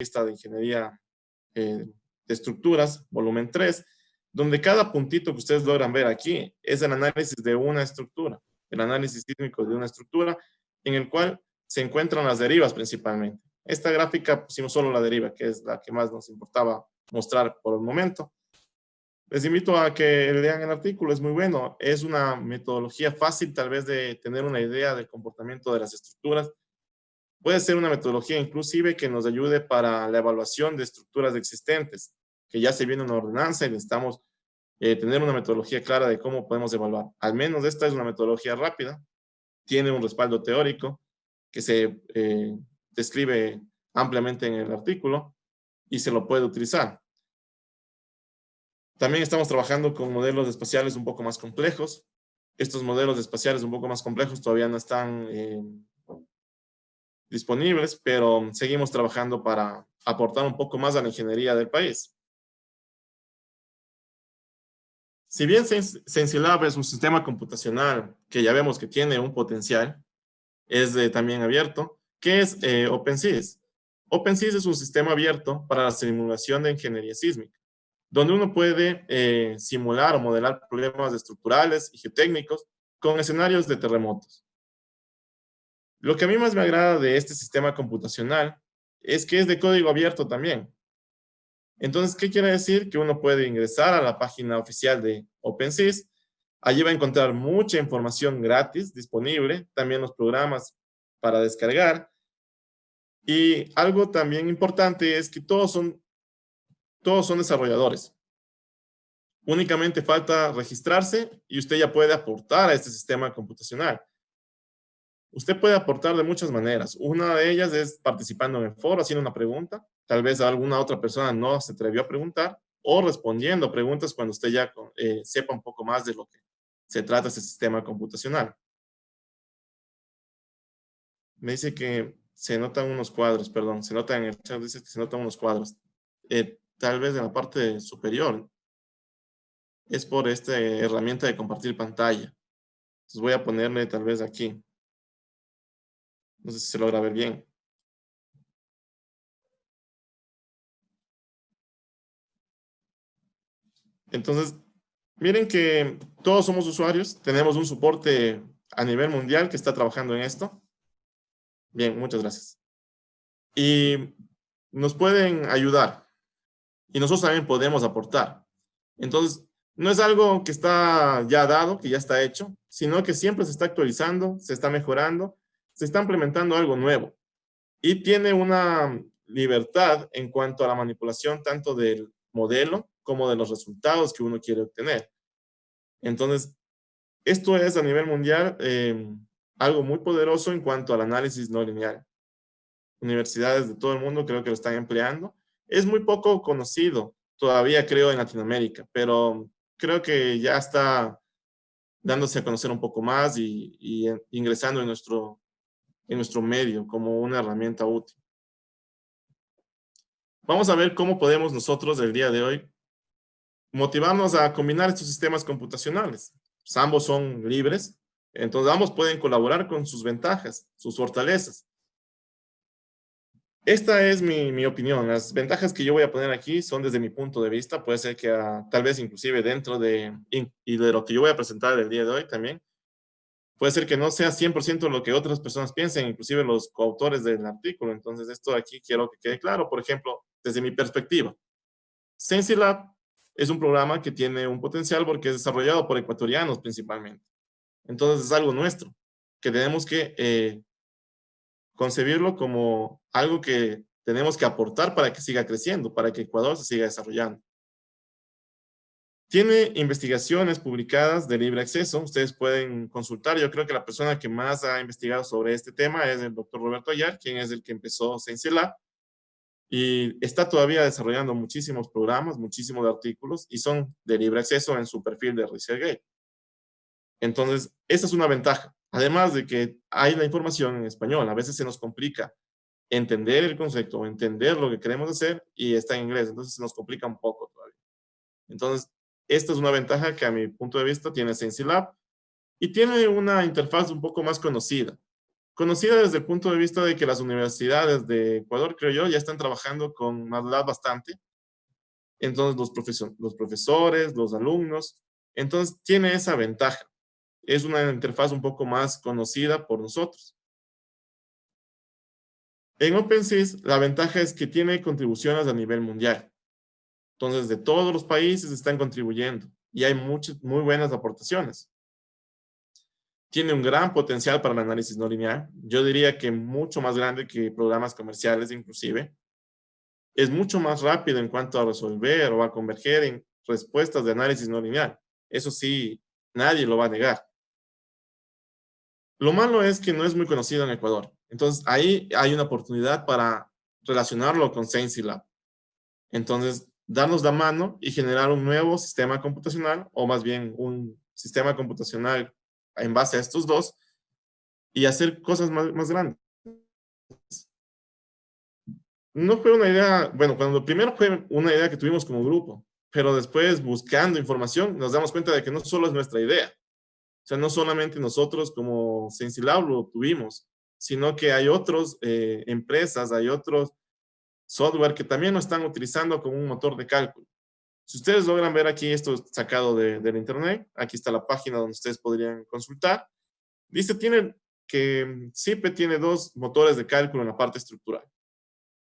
Lista de Ingeniería de Estructuras, volumen 3, donde cada puntito que ustedes logran ver aquí es el análisis de una estructura, el análisis sísmico de una estructura en el cual se encuentran las derivas principalmente. Esta gráfica pusimos solo la deriva, que es la que más nos importaba mostrar por el momento. Les invito a que lean el artículo, es muy bueno. Es una metodología fácil tal vez de tener una idea del comportamiento de las estructuras. Puede ser una metodología inclusive que nos ayude para la evaluación de estructuras existentes, que ya se viene una ordenanza y necesitamos tener una metodología clara de cómo podemos evaluar. Al menos esta es una metodología rápida, tiene un respaldo teórico que se describe ampliamente en el artículo y se lo puede utilizar. También estamos trabajando con modelos espaciales un poco más complejos. Estos modelos espaciales un poco más complejos todavía no están disponibles, pero seguimos trabajando para aportar un poco más a la ingeniería del país. Si bien Sensilab es un sistema computacional que ya vemos que tiene un potencial, es también abierto, ¿qué es OpenSys? OpenSys es un sistema abierto para la simulación de ingeniería sísmica, donde uno puede simular o modelar problemas estructurales y geotécnicos con escenarios de terremotos. Lo que a mí más me agrada de este sistema computacional es que es de código abierto también. Entonces, ¿qué quiere decir? Que uno puede ingresar a la página oficial de OpenSys. Allí va a encontrar mucha información gratis disponible, también los programas para descargar. Y algo también importante es que todos son desarrolladores. Únicamente falta registrarse y usted ya puede aportar a este sistema computacional. Usted puede aportar de muchas maneras. Una de ellas es participando en el foro, haciendo una pregunta. Tal vez alguna otra persona no se atrevió a preguntar o respondiendo preguntas cuando usted ya sepa un poco más de lo que se trata ese sistema computacional. Me dice que se notan unos cuadros, perdón, se nota en el chat, dice que se notan unos cuadros. Tal vez en la parte superior. Es por esta herramienta de compartir pantalla. Entonces voy a ponerle tal vez aquí. No sé si se logra ver bien. Entonces, miren que todos somos usuarios, tenemos un soporte a nivel mundial que está trabajando en esto. Bien, muchas gracias. Y nos pueden ayudar. Y nosotros también podemos aportar. Entonces, no es algo que está ya dado, que ya está hecho, sino que siempre se está actualizando, se está mejorando, se está implementando algo nuevo. Y tiene una libertad en cuanto a la manipulación tanto del modelo como de los resultados que uno quiere obtener. Entonces, esto es a nivel mundial algo muy poderoso en cuanto al análisis no lineal. Universidades de todo el mundo creo que lo están empleando. Es muy poco conocido todavía, creo, en Latinoamérica, pero creo que ya está dándose a conocer un poco más y ingresando en nuestro medio como una herramienta útil. Vamos a ver cómo podemos nosotros el día de hoy motivarnos a combinar estos sistemas computacionales. Pues ambos son libres, entonces ambos pueden colaborar con sus ventajas, sus fortalezas. Esta es mi opinión. Las ventajas que yo voy a poner aquí son desde mi punto de vista. Puede ser que tal vez inclusive dentro y de lo que yo voy a presentar el día de hoy también, puede ser que no sea 100% lo que otras personas piensen, inclusive los coautores del artículo. Entonces esto aquí quiero que quede claro. Por ejemplo, desde mi perspectiva, Sensilab es un programa que tiene un potencial porque es desarrollado por ecuatorianos principalmente. Entonces es algo nuestro, que tenemos que concebirlo como algo que tenemos que aportar para que siga creciendo, para que Ecuador se siga desarrollando. Tiene investigaciones publicadas de libre acceso, ustedes pueden consultar. Yo creo que la persona que más ha investigado sobre este tema es el doctor Roberto Ayar, quien es el que empezó Sensilab, y está todavía desarrollando muchísimos programas, muchísimos artículos, y son de libre acceso en su perfil de ResearchGate. Entonces, esa es una ventaja. Además de que hay la información en español, a veces se nos complica entender el concepto o entender lo que queremos hacer y está en inglés, entonces se nos complica un poco todavía. Entonces, esta es una ventaja que a mi punto de vista tiene Sensilab y tiene una interfaz un poco más conocida. conocida desde el punto de vista de que las universidades de Ecuador, creo yo, ya están trabajando con MATLAB bastante. Entonces, los profesores, los alumnos, entonces tiene esa ventaja. Es una interfaz un poco más conocida por nosotros. En OpenSys, la ventaja es que tiene contribuciones a nivel mundial. Entonces, de todos los países están contribuyendo y hay muchas, muy buenas aportaciones. Tiene un gran potencial para el análisis no lineal. Yo diría que mucho más grande que programas comerciales inclusive. Es mucho más rápido en cuanto a resolver o a converger en respuestas de análisis no lineal. Eso sí, nadie lo va a negar. Lo malo es que no es muy conocido en Ecuador. Entonces, ahí hay una oportunidad para relacionarlo con ScienceLab. Entonces, darnos la mano y generar un nuevo sistema computacional, o más bien un sistema computacional en base a estos dos, y hacer cosas más grandes. No fue una idea, bueno, cuando primero fue una idea que tuvimos como grupo, pero después buscando información nos damos cuenta de que no solo es nuestra idea. O sea, no solamente nosotros como ScienceLab lo tuvimos, sino que hay otras empresas, hay otros software que también lo están utilizando como un motor de cálculo. Si ustedes logran ver aquí, esto sacado del internet, aquí está la página donde ustedes podrían consultar. Dice que CIPE tiene dos motores de cálculo en la parte estructural.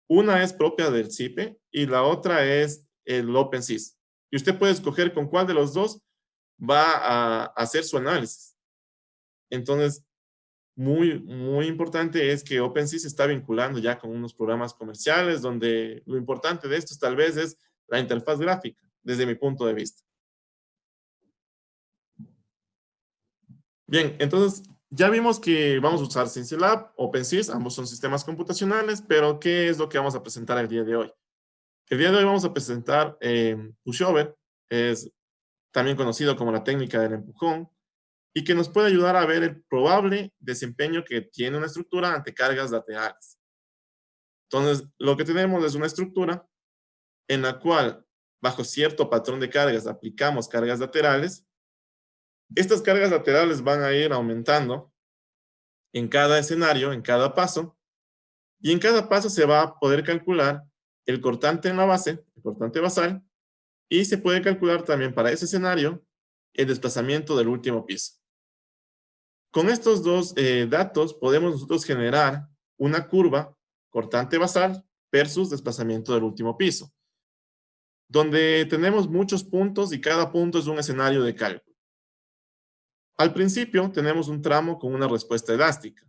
Una es propia del CIPE y la otra es el OpenSys. Y usted puede escoger con cuál de los dos va a hacer su análisis. Entonces, muy importante es que OpenSys se está vinculando ya con unos programas comerciales donde lo importante de estos tal vez es la interfaz gráfica, desde mi punto de vista. Bien, entonces ya vimos que vamos a usar ScienceLab, OpenSys, ambos son sistemas computacionales, pero ¿qué es lo que vamos a presentar el día de hoy? El día de hoy vamos a presentar pushover, es también conocido como la técnica del empujón, y que nos puede ayudar a ver el probable desempeño que tiene una estructura ante cargas laterales. Entonces, lo que tenemos es una estructura en la cual, bajo cierto patrón de cargas, aplicamos cargas laterales. Estas cargas laterales van a ir aumentando en cada escenario, en cada paso, y en cada paso se va a poder calcular el cortante en la base, el cortante basal, y se puede calcular también para ese escenario el desplazamiento del último piso. Con estos dos datos podemos nosotros generar una curva cortante basal versus desplazamiento del último piso, donde tenemos muchos puntos y cada punto es un escenario de cálculo. Al principio tenemos un tramo con una respuesta elástica.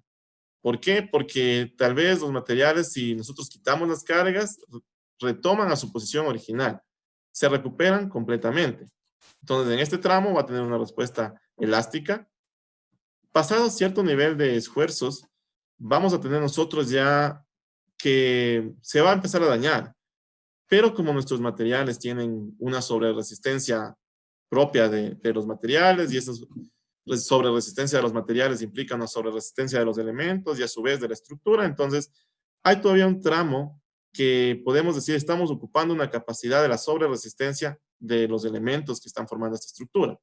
¿Por qué? Porque tal vez los materiales, si nosotros quitamos las cargas, retoman a su posición original, se recuperan completamente. Entonces, en este tramo va a tener una respuesta elástica. Pasado cierto nivel de esfuerzos, vamos a tener nosotros ya que se va a empezar a dañar. Pero como nuestros materiales tienen una sobreresistencia propia de los materiales y esa sobreresistencia de los materiales implica una sobreresistencia de los elementos y a su vez de la estructura, entonces hay todavía un tramo que podemos decir estamos ocupando una capacidad de la sobreresistencia de los elementos que están formando esta estructura.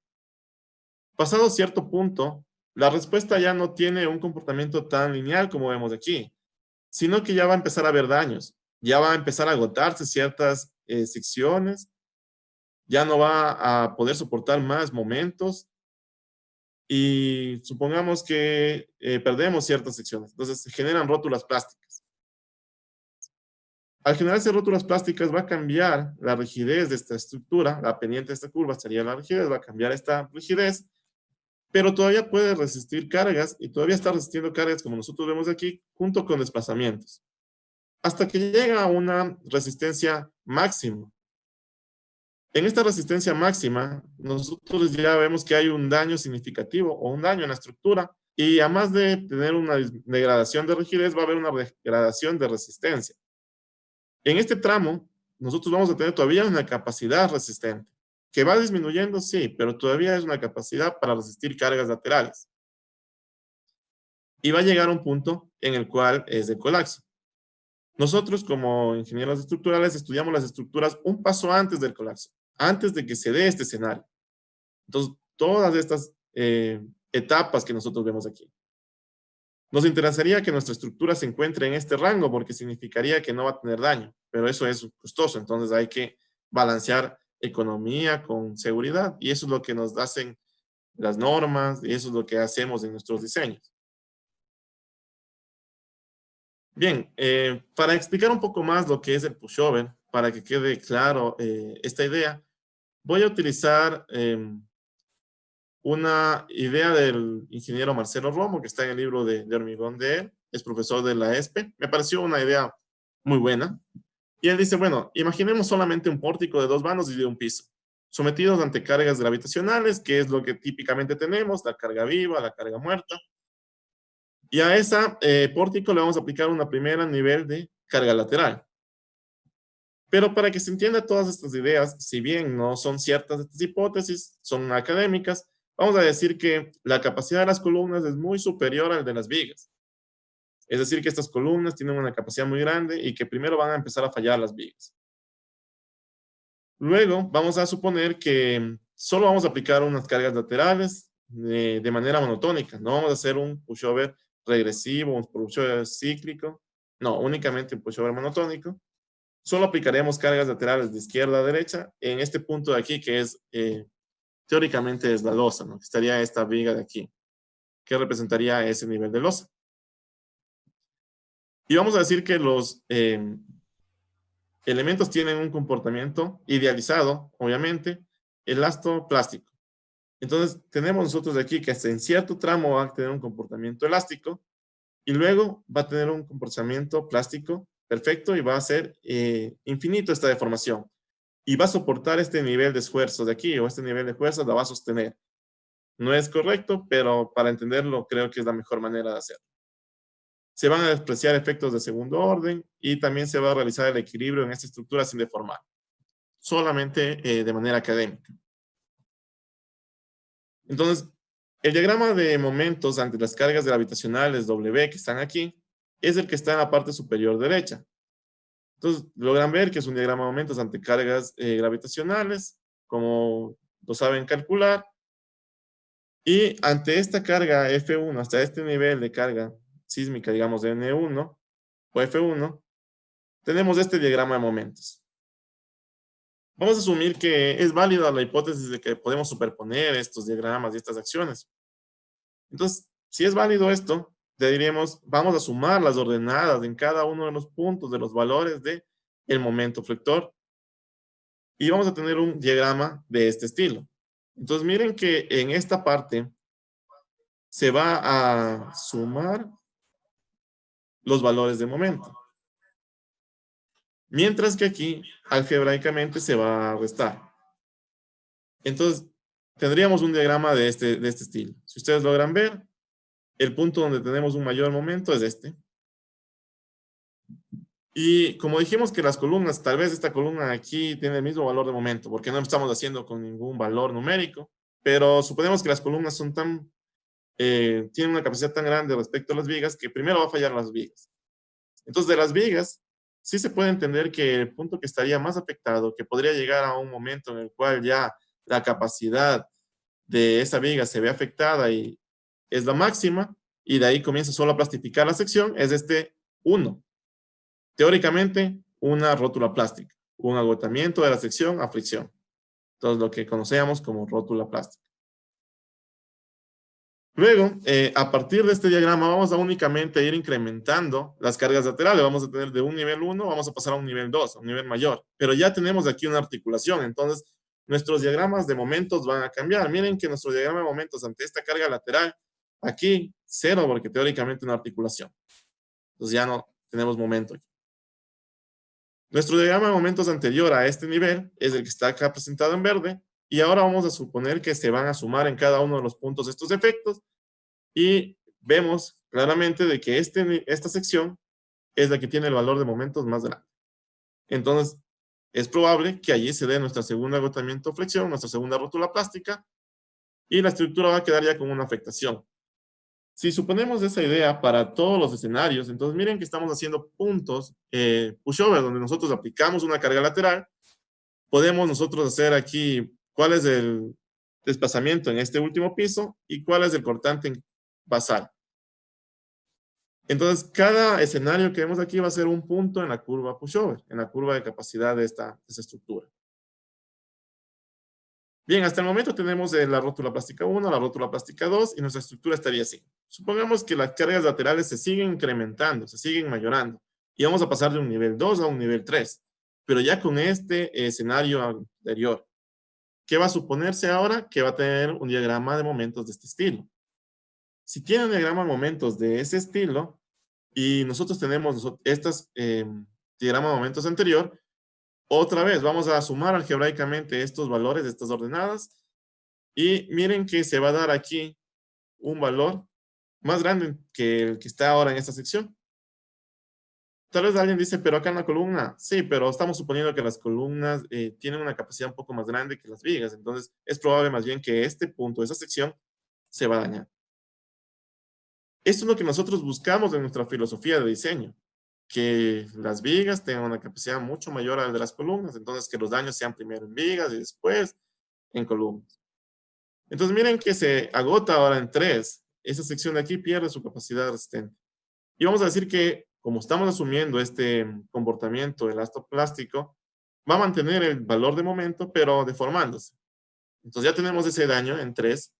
Pasado cierto punto, la respuesta ya no tiene un comportamiento tan lineal como vemos aquí, sino que ya va a empezar a haber daños, ya va a empezar a agotarse ciertas secciones, ya no va a poder soportar más momentos y supongamos que perdemos ciertas secciones. Entonces se generan rótulas plásticas. Al generarse rótulas plásticas va a cambiar la rigidez de esta estructura, la pendiente de esta curva sería la rigidez, va a cambiar esta rigidez, pero todavía puede resistir cargas y todavía está resistiendo cargas como nosotros vemos aquí, junto con desplazamientos, hasta que llega a una resistencia máxima. En esta resistencia máxima, nosotros ya vemos que hay un daño significativo o un daño en la estructura y además de tener una degradación de rigidez, va a haber una degradación de resistencia. En este tramo, nosotros vamos a tener todavía una capacidad resistente, que va disminuyendo, sí, pero todavía es una capacidad para resistir cargas laterales. Y va a llegar a un punto en el cual es de colapso. Nosotros como ingenieros estructurales estudiamos las estructuras un paso antes del colapso, antes de que se dé este escenario. Entonces, todas estas etapas que nosotros vemos aquí. Nos interesaría que nuestra estructura se encuentre en este rango porque significaría que no va a tener daño, pero eso es costoso, entonces hay que balancear economía con seguridad y eso es lo que nos hacen las normas y eso es lo que hacemos en nuestros diseños. Bien, para explicar un poco más lo que es el pushover, para que quede claro esta idea, voy a utilizar una idea del ingeniero Marcelo Romo, que está en el libro de Hormigón de él, es profesor de la ESPE. Me pareció una idea muy buena. Y él dice, bueno, imaginemos solamente un pórtico de dos vanos y de un piso, sometidos ante cargas gravitacionales, que es lo que típicamente tenemos, la carga viva, la carga muerta. Y a esa pórtico le vamos a aplicar una primera nivel de carga lateral. Pero para que se entienda todas estas ideas, si bien no son ciertas estas hipótesis, son académicas, vamos a decir que la capacidad de las columnas es muy superior al de las vigas. Es decir, que estas columnas tienen una capacidad muy grande y que primero van a empezar a fallar las vigas. Luego vamos a suponer que solo vamos a aplicar unas cargas laterales de manera monotónica. No vamos a hacer un pushover regresivo, un pushover cíclico. No, únicamente un pushover monotónico. Solo aplicaremos cargas laterales de izquierda a derecha en este punto de aquí que es teóricamente es la losa, ¿no? Estaría esta viga de aquí, que representaría ese nivel de losa. Y vamos a decir que los elementos tienen un comportamiento idealizado, obviamente, elastoplástico. Entonces, tenemos nosotros de aquí que hasta en cierto tramo va a tener un comportamiento elástico y luego va a tener un comportamiento plástico perfecto y va a ser infinito esta deformación. Y va a soportar este nivel de esfuerzo de aquí o este nivel de fuerza la va a sostener. No es correcto, pero para entenderlo creo que es la mejor manera de hacerlo. Se van a despreciar efectos de segundo orden y también se va a realizar el equilibrio en esta estructura sin deformar, solamente de manera académica. Entonces, el diagrama de momentos ante las cargas gravitacionales W que están aquí es el que está en la parte superior derecha. Entonces, logran ver que es un diagrama de momentos ante cargas gravitacionales, como lo saben calcular. Y ante esta carga F1, hasta este nivel de carga sísmica, digamos de N1 o F1, tenemos este diagrama de momentos. Vamos a asumir que es válida la hipótesis de que podemos superponer estos diagramas y estas acciones. Entonces, si es válido esto, le diríamos, vamos a sumar las ordenadas en cada uno de los puntos de los valores de el momento flector y vamos a tener un diagrama de este estilo. Entonces, miren que en esta parte se va a sumar los valores de momento. Mientras que aquí, algebraicamente, se va a restar. Entonces, tendríamos un diagrama de este estilo. Si ustedes logran ver, el punto donde tenemos un mayor momento es este. Y como dijimos que las columnas, tal vez esta columna aquí tiene el mismo valor de momento, porque no estamos haciendo con ningún valor numérico, pero suponemos que las columnas son tienen una capacidad tan grande respecto a las vigas que primero va a fallar las vigas. Entonces, de las vigas, sí se puede entender que el punto que estaría más afectado, que podría llegar a un momento en el cual ya la capacidad de esa viga se ve afectada y es la máxima, y de ahí comienza solo a plastificar la sección, es este 1. Teóricamente, una rótula plástica, un agotamiento de la sección a fricción. Entonces, lo que conocemos como rótula plástica. Luego, a partir de este diagrama, vamos a únicamente ir incrementando las cargas laterales. Vamos a tener de un nivel 1, vamos a pasar a un nivel 2, a un nivel mayor. Pero ya tenemos aquí una articulación. Entonces, nuestros diagramas de momentos van a cambiar. Miren que nuestro diagrama de momentos ante esta carga lateral, aquí, cero, porque teóricamente una articulación. Entonces, ya no tenemos momento aquí. Nuestro diagrama de momentos anterior a este nivel es el que está acá presentado en verde. Y ahora vamos a suponer que se van a sumar en cada uno de los puntos estos efectos. Y vemos claramente de que esta sección es la que tiene el valor de momentos más grande. Entonces, es probable que allí se dé nuestra segunda agotamiento flexión, nuestra segunda rótula plástica, y la estructura va a quedar ya con una afectación. Si suponemos esa idea para todos los escenarios, entonces miren que estamos haciendo puntos pushover, donde nosotros aplicamos una carga lateral. Podemos nosotros hacer aquí cuál es el desplazamiento en este último piso y cuál es el cortante basal. Entonces, cada escenario que vemos aquí va a ser un punto en la curva pushover, en la curva de capacidad de esta estructura. Bien, hasta el momento tenemos la rótula plástica 1, la rótula plástica 2 y nuestra estructura estaría así. Supongamos que las cargas laterales se siguen incrementando, se siguen mayorando y vamos a pasar de un nivel 2 a un nivel 3, pero ya con este escenario anterior. ¿Qué va a suponerse ahora? Que va a tener un diagrama de momentos de este estilo. Si tiene un diagrama de momentos de ese estilo y nosotros tenemos estas diagrama de momentos anterior, otra vez vamos a sumar algebraicamente estos valores de estas ordenadas y miren que se va a dar aquí un valor más grande que el que está ahora en esta sección. Tal vez alguien dice, pero acá en la columna, sí, pero estamos suponiendo que las columnas tienen una capacidad un poco más grande que las vigas, entonces es probable más bien que este punto, esa sección, se va a dañar. Esto es lo que nosotros buscamos en nuestra filosofía de diseño, que las vigas tengan una capacidad mucho mayor a la de las columnas, entonces que los daños sean primero en vigas y después en columnas. Entonces miren que se agota ahora en 3. Esa sección de aquí pierde su capacidad resistente. Y vamos a decir que como estamos asumiendo este comportamiento elastoplástico, va a mantener el valor de momento, pero deformándose. Entonces ya tenemos ese daño en 3.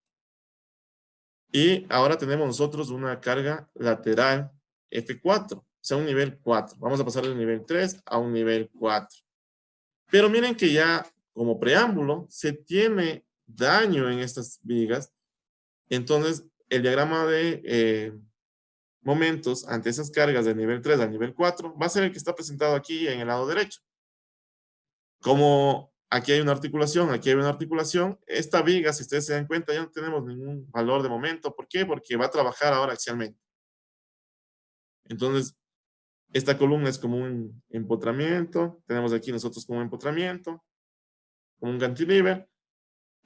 Y ahora tenemos nosotros una carga lateral F4, o sea, un nivel 4. Vamos a pasar de un nivel 3 a un nivel 4. Pero miren que ya como preámbulo se tiene daño en estas vigas. Entonces, el diagrama de momentos ante esas cargas del nivel 3 al nivel 4 va a ser el que está presentado aquí en el lado derecho. Como aquí hay una articulación, esta viga, si ustedes se dan cuenta, ya no tenemos ningún valor de momento. ¿Por qué? Porque va a trabajar ahora axialmente. Entonces, esta columna es como un empotramiento, tenemos aquí nosotros como un empotramiento, como un cantilever,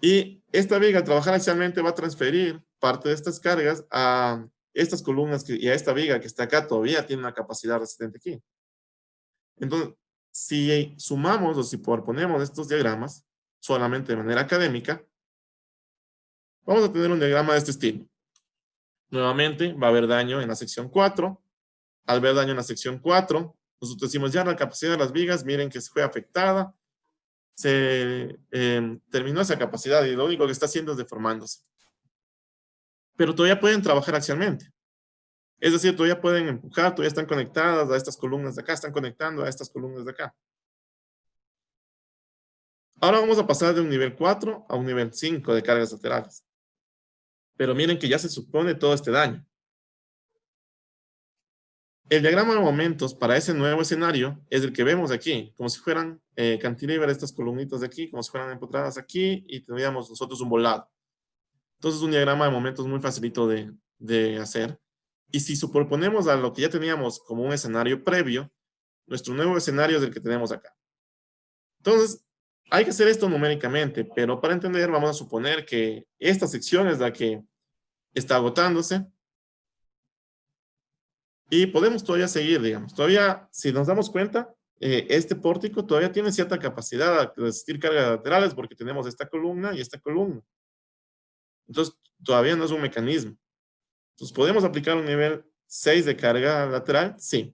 y esta viga al trabajar axialmente va a transferir parte de estas cargas a estas columnas y a esta viga que está acá todavía tiene una capacidad resistente aquí. Entonces, si sumamos o si proponemos estos diagramas solamente de manera académica, vamos a tener un diagrama de este estilo. Nuevamente va a haber daño en la sección 4. Al ver daño en la sección 4, nosotros decimos ya la capacidad de las vigas, miren que fue afectada, se terminó esa capacidad y lo único que está haciendo es deformándose. Pero todavía pueden trabajar axialmente. Es decir, todavía pueden empujar, todavía están conectadas a estas columnas de acá, están conectando a estas columnas de acá. Ahora vamos a pasar de un nivel 4 a un nivel 5 de cargas laterales. Pero miren que ya se supone todo este daño. El diagrama de momentos para ese nuevo escenario es el que vemos aquí, como si fueran cantilever estas columnitas de aquí, como si fueran empotradas aquí y tendríamos nosotros un volado. Entonces un diagrama de momentos muy facilito de hacer. Y si superponemos a lo que ya teníamos como un escenario previo, nuestro nuevo escenario es el que tenemos acá. Entonces, hay que hacer esto numéricamente, pero para entender vamos a suponer que esta sección es la que está agotándose y podemos todavía seguir, digamos. Todavía, si nos damos cuenta, este pórtico todavía tiene cierta capacidad de resistir cargas laterales porque tenemos esta columna y esta columna. Entonces, todavía no es un mecanismo. Entonces, ¿podemos aplicar un nivel 6 de carga lateral? Sí.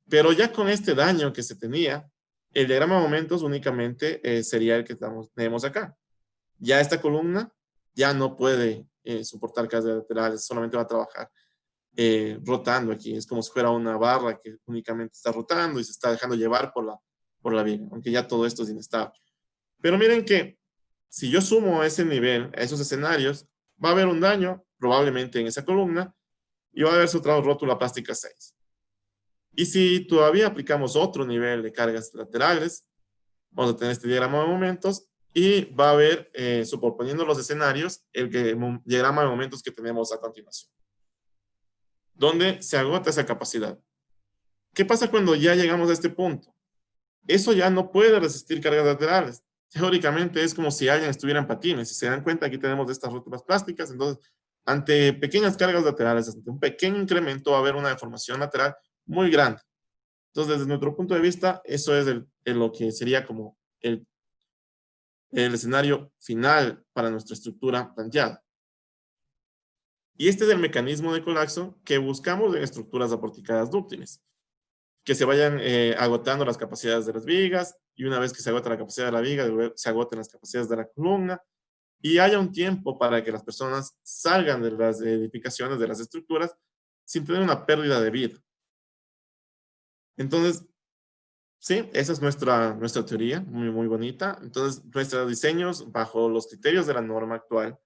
Pero ya con este daño que se tenía, el diagrama de momentos únicamente sería el que tenemos acá. Ya esta columna ya no puede soportar cargas laterales, solamente va a trabajar rotando aquí. Es como si fuera una barra que únicamente está rotando y se está dejando llevar por la viga, aunque ya todo esto es inestable. Pero miren que si yo sumo a ese nivel, a esos escenarios, va a haber un daño probablemente en esa columna y va a haberse otra rótula plástica 6. Y si todavía aplicamos otro nivel de cargas laterales, vamos a tener este diagrama de momentos y va a haber, superponiendo los escenarios, el diagrama de momentos que tenemos a continuación, donde se agota esa capacidad. ¿Qué pasa cuando ya llegamos a este punto? Eso ya no puede resistir cargas laterales. Teóricamente es como si alguien estuviera en patines. Si se dan cuenta, aquí tenemos estas rótulas plásticas. Entonces, ante pequeñas cargas laterales, ante un pequeño incremento, va a haber una deformación lateral muy grande. Entonces, desde nuestro punto de vista, eso es lo que sería como el escenario final para nuestra estructura planteada. Y este es el mecanismo de colapso que buscamos en estructuras aporticadas dúctiles, que se vayan agotando las capacidades de las vigas, y una vez que se agota la capacidad de la viga, se agoten las capacidades de la columna, y haya un tiempo para que las personas salgan de las edificaciones, de las estructuras, sin tener una pérdida de vida. Entonces, sí, esa es nuestra teoría, muy, muy bonita. Entonces, nuestros diseños, bajo los criterios de la norma actual,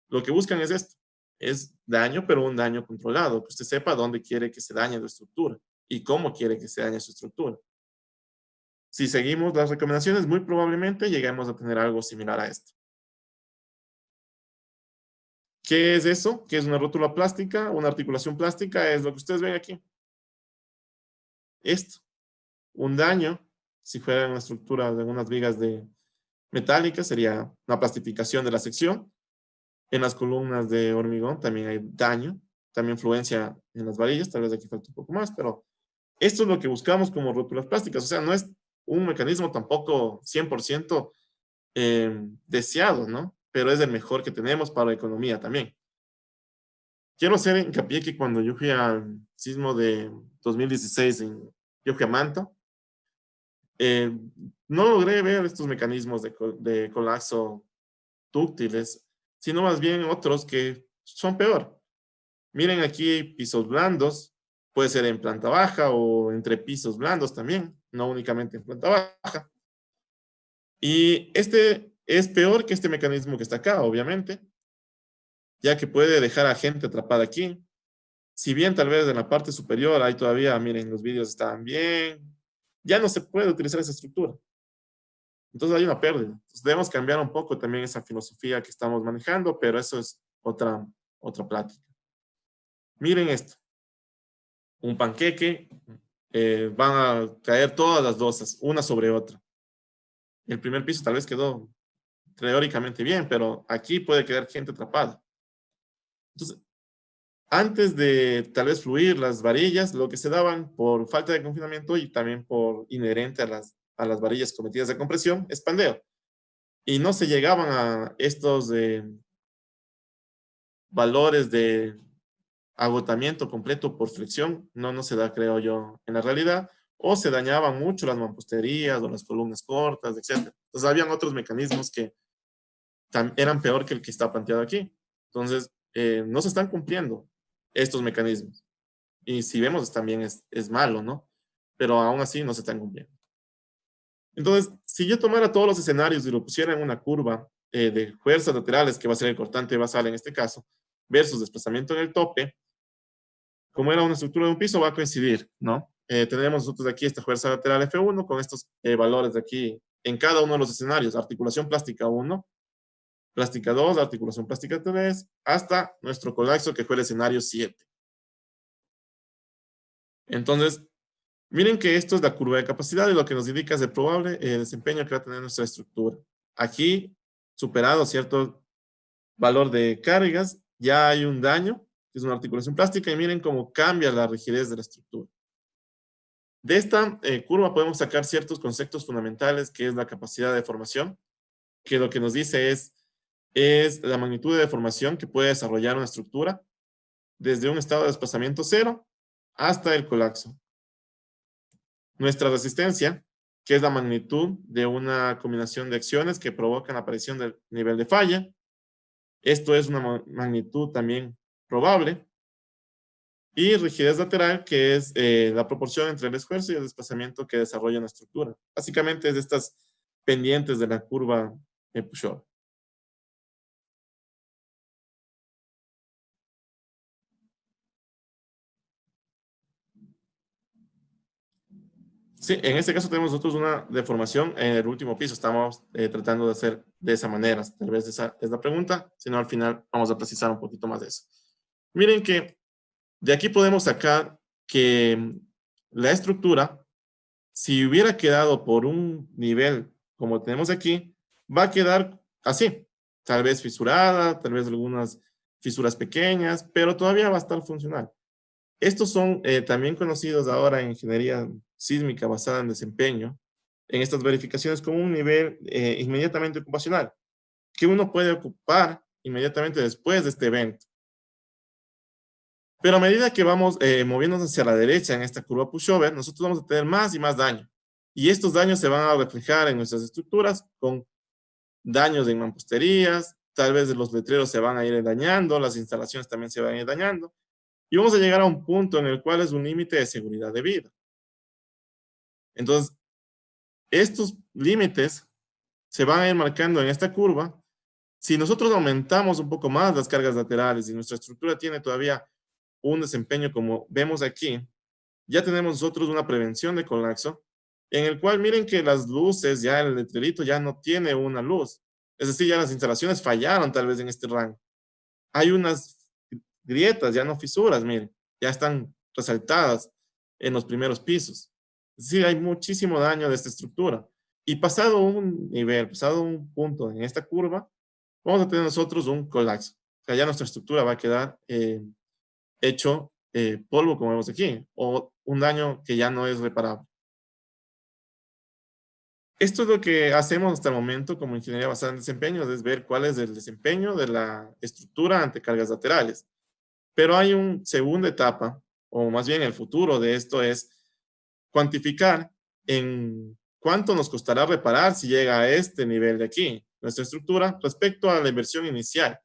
lo que buscan es esto, es daño, pero un daño controlado, que usted sepa dónde quiere que se dañe la estructura y cómo quiere que se dañe su estructura. Si seguimos las recomendaciones, muy probablemente lleguemos a tener algo similar a esto. ¿Qué es eso? ¿Qué es una rótula plástica? Una articulación plástica es lo que ustedes ven aquí. Esto, un daño, si fuera una estructura de unas vigas metálicas, sería una plastificación de la sección. En las columnas de hormigón también hay daño, también fluencia en las varillas, tal vez aquí falta un poco más, pero esto es lo que buscamos como rótulas plásticas. O sea, no es un mecanismo tampoco 100% deseado, ¿no? Pero es el mejor que tenemos para la economía también. Quiero hacer hincapié que cuando yo fui al sismo de 2016, yo fui a Manta, eh, no logré ver estos mecanismos de colapso dúctiles, sino más bien otros que son peor. Miren aquí pisos blandos, puede ser en planta baja o entre pisos blandos también, no únicamente en planta baja. Y este es peor que este mecanismo que está acá, obviamente, ya que puede dejar a gente atrapada aquí. Si bien tal vez en la parte superior hay todavía, miren, los vídeos están bien, ya no se puede utilizar esa estructura. Entonces hay una pérdida. Entonces debemos cambiar un poco también esa filosofía que estamos manejando, pero eso es otra plática. Miren esto, un panqueque, van a caer todas las dosas, una sobre otra. El primer piso tal vez quedó teóricamente bien, pero aquí puede quedar gente atrapada. Entonces, antes de tal vez fluir las varillas, lo que se daban por falta de confinamiento y también por inherente a las varillas cometidas de compresión, es pandeo. Y no se llegaban a estos valores de agotamiento completo por fricción, no se da, creo yo, en la realidad, o se dañaban mucho las mamposterías o las columnas cortas, etc. Entonces, habían otros mecanismos que eran peor que el que está planteado aquí. Entonces, no se están cumpliendo estos mecanismos. Y si vemos, también es malo, ¿no? Pero aún así no se están cumpliendo. Entonces, si yo tomara todos los escenarios y lo pusiera en una curva de fuerzas laterales, que va a ser el cortante basal en este caso, versus desplazamiento en el tope, como era una estructura de un piso, va a coincidir, ¿no? Tenemos nosotros aquí esta fuerza lateral F1 con estos valores de aquí en cada uno de los escenarios, articulación plástica 1, plástica 2, articulación plástica 3, hasta nuestro colapso que fue el escenario 7. Entonces, miren que esto es la curva de capacidad y lo que nos indica es el probable desempeño que va a tener nuestra estructura. Aquí, superado cierto valor de cargas, ya hay un daño, que es una articulación plástica, y miren cómo cambia la rigidez de la estructura. De esta curva podemos sacar ciertos conceptos fundamentales, que es la capacidad de deformación, que lo que nos dice es la magnitud de deformación que puede desarrollar una estructura desde un estado de desplazamiento cero hasta el colapso. Nuestra resistencia, que es la magnitud de una combinación de acciones que provocan la aparición del nivel de falla. Esto es una magnitud también probable. Y rigidez lateral, que es la proporción entre el esfuerzo y el desplazamiento que desarrolla una estructura. Básicamente es de estas pendientes de la curva de Pushov. Sí, en este caso tenemos nosotros una deformación en el último piso. Estamos tratando de hacer de esa manera. Tal vez esa es la pregunta, si no al final vamos a precisar un poquito más de eso. Miren que de aquí podemos sacar que la estructura, si hubiera quedado por un nivel como tenemos aquí, va a quedar así, tal vez fisurada, tal vez algunas fisuras pequeñas, pero todavía va a estar funcional. Estos son también conocidos ahora en ingeniería sísmica basada en desempeño, en estas verificaciones como un nivel inmediatamente ocupacional, que uno puede ocupar inmediatamente después de este evento. Pero a medida que vamos moviéndonos hacia la derecha en esta curva pushover, nosotros vamos a tener más y más daño. Y estos daños se van a reflejar en nuestras estructuras con daños en mamposterías, tal vez los letreros se van a ir dañando, las instalaciones también se van a ir dañando. Y vamos a llegar a un punto en el cual es un límite de seguridad de vida. Entonces, estos límites se van a ir marcando en esta curva. Si nosotros aumentamos un poco más las cargas laterales y nuestra estructura tiene todavía un desempeño como vemos aquí, ya tenemos nosotros una prevención de colapso, en el cual miren que las luces, ya el letrerito ya no tiene una luz. Es decir, ya las instalaciones fallaron tal vez en este rango. Hay unas grietas, ya no fisuras, miren, ya están resaltadas en los primeros pisos. Es decir, hay muchísimo daño de esta estructura. Y pasado un nivel, pasado un punto en esta curva, vamos a tener nosotros un colapso. O sea, ya nuestra estructura va a quedar hecho polvo, como vemos aquí, o un daño que ya no es reparable. Esto es lo que hacemos hasta el momento como ingeniería basada en desempeño, es ver cuál es el desempeño de la estructura ante cargas laterales. Pero hay una segunda etapa, o más bien el futuro de esto es cuantificar en cuánto nos costará reparar si llega a este nivel de aquí, nuestra estructura, respecto a la inversión inicial.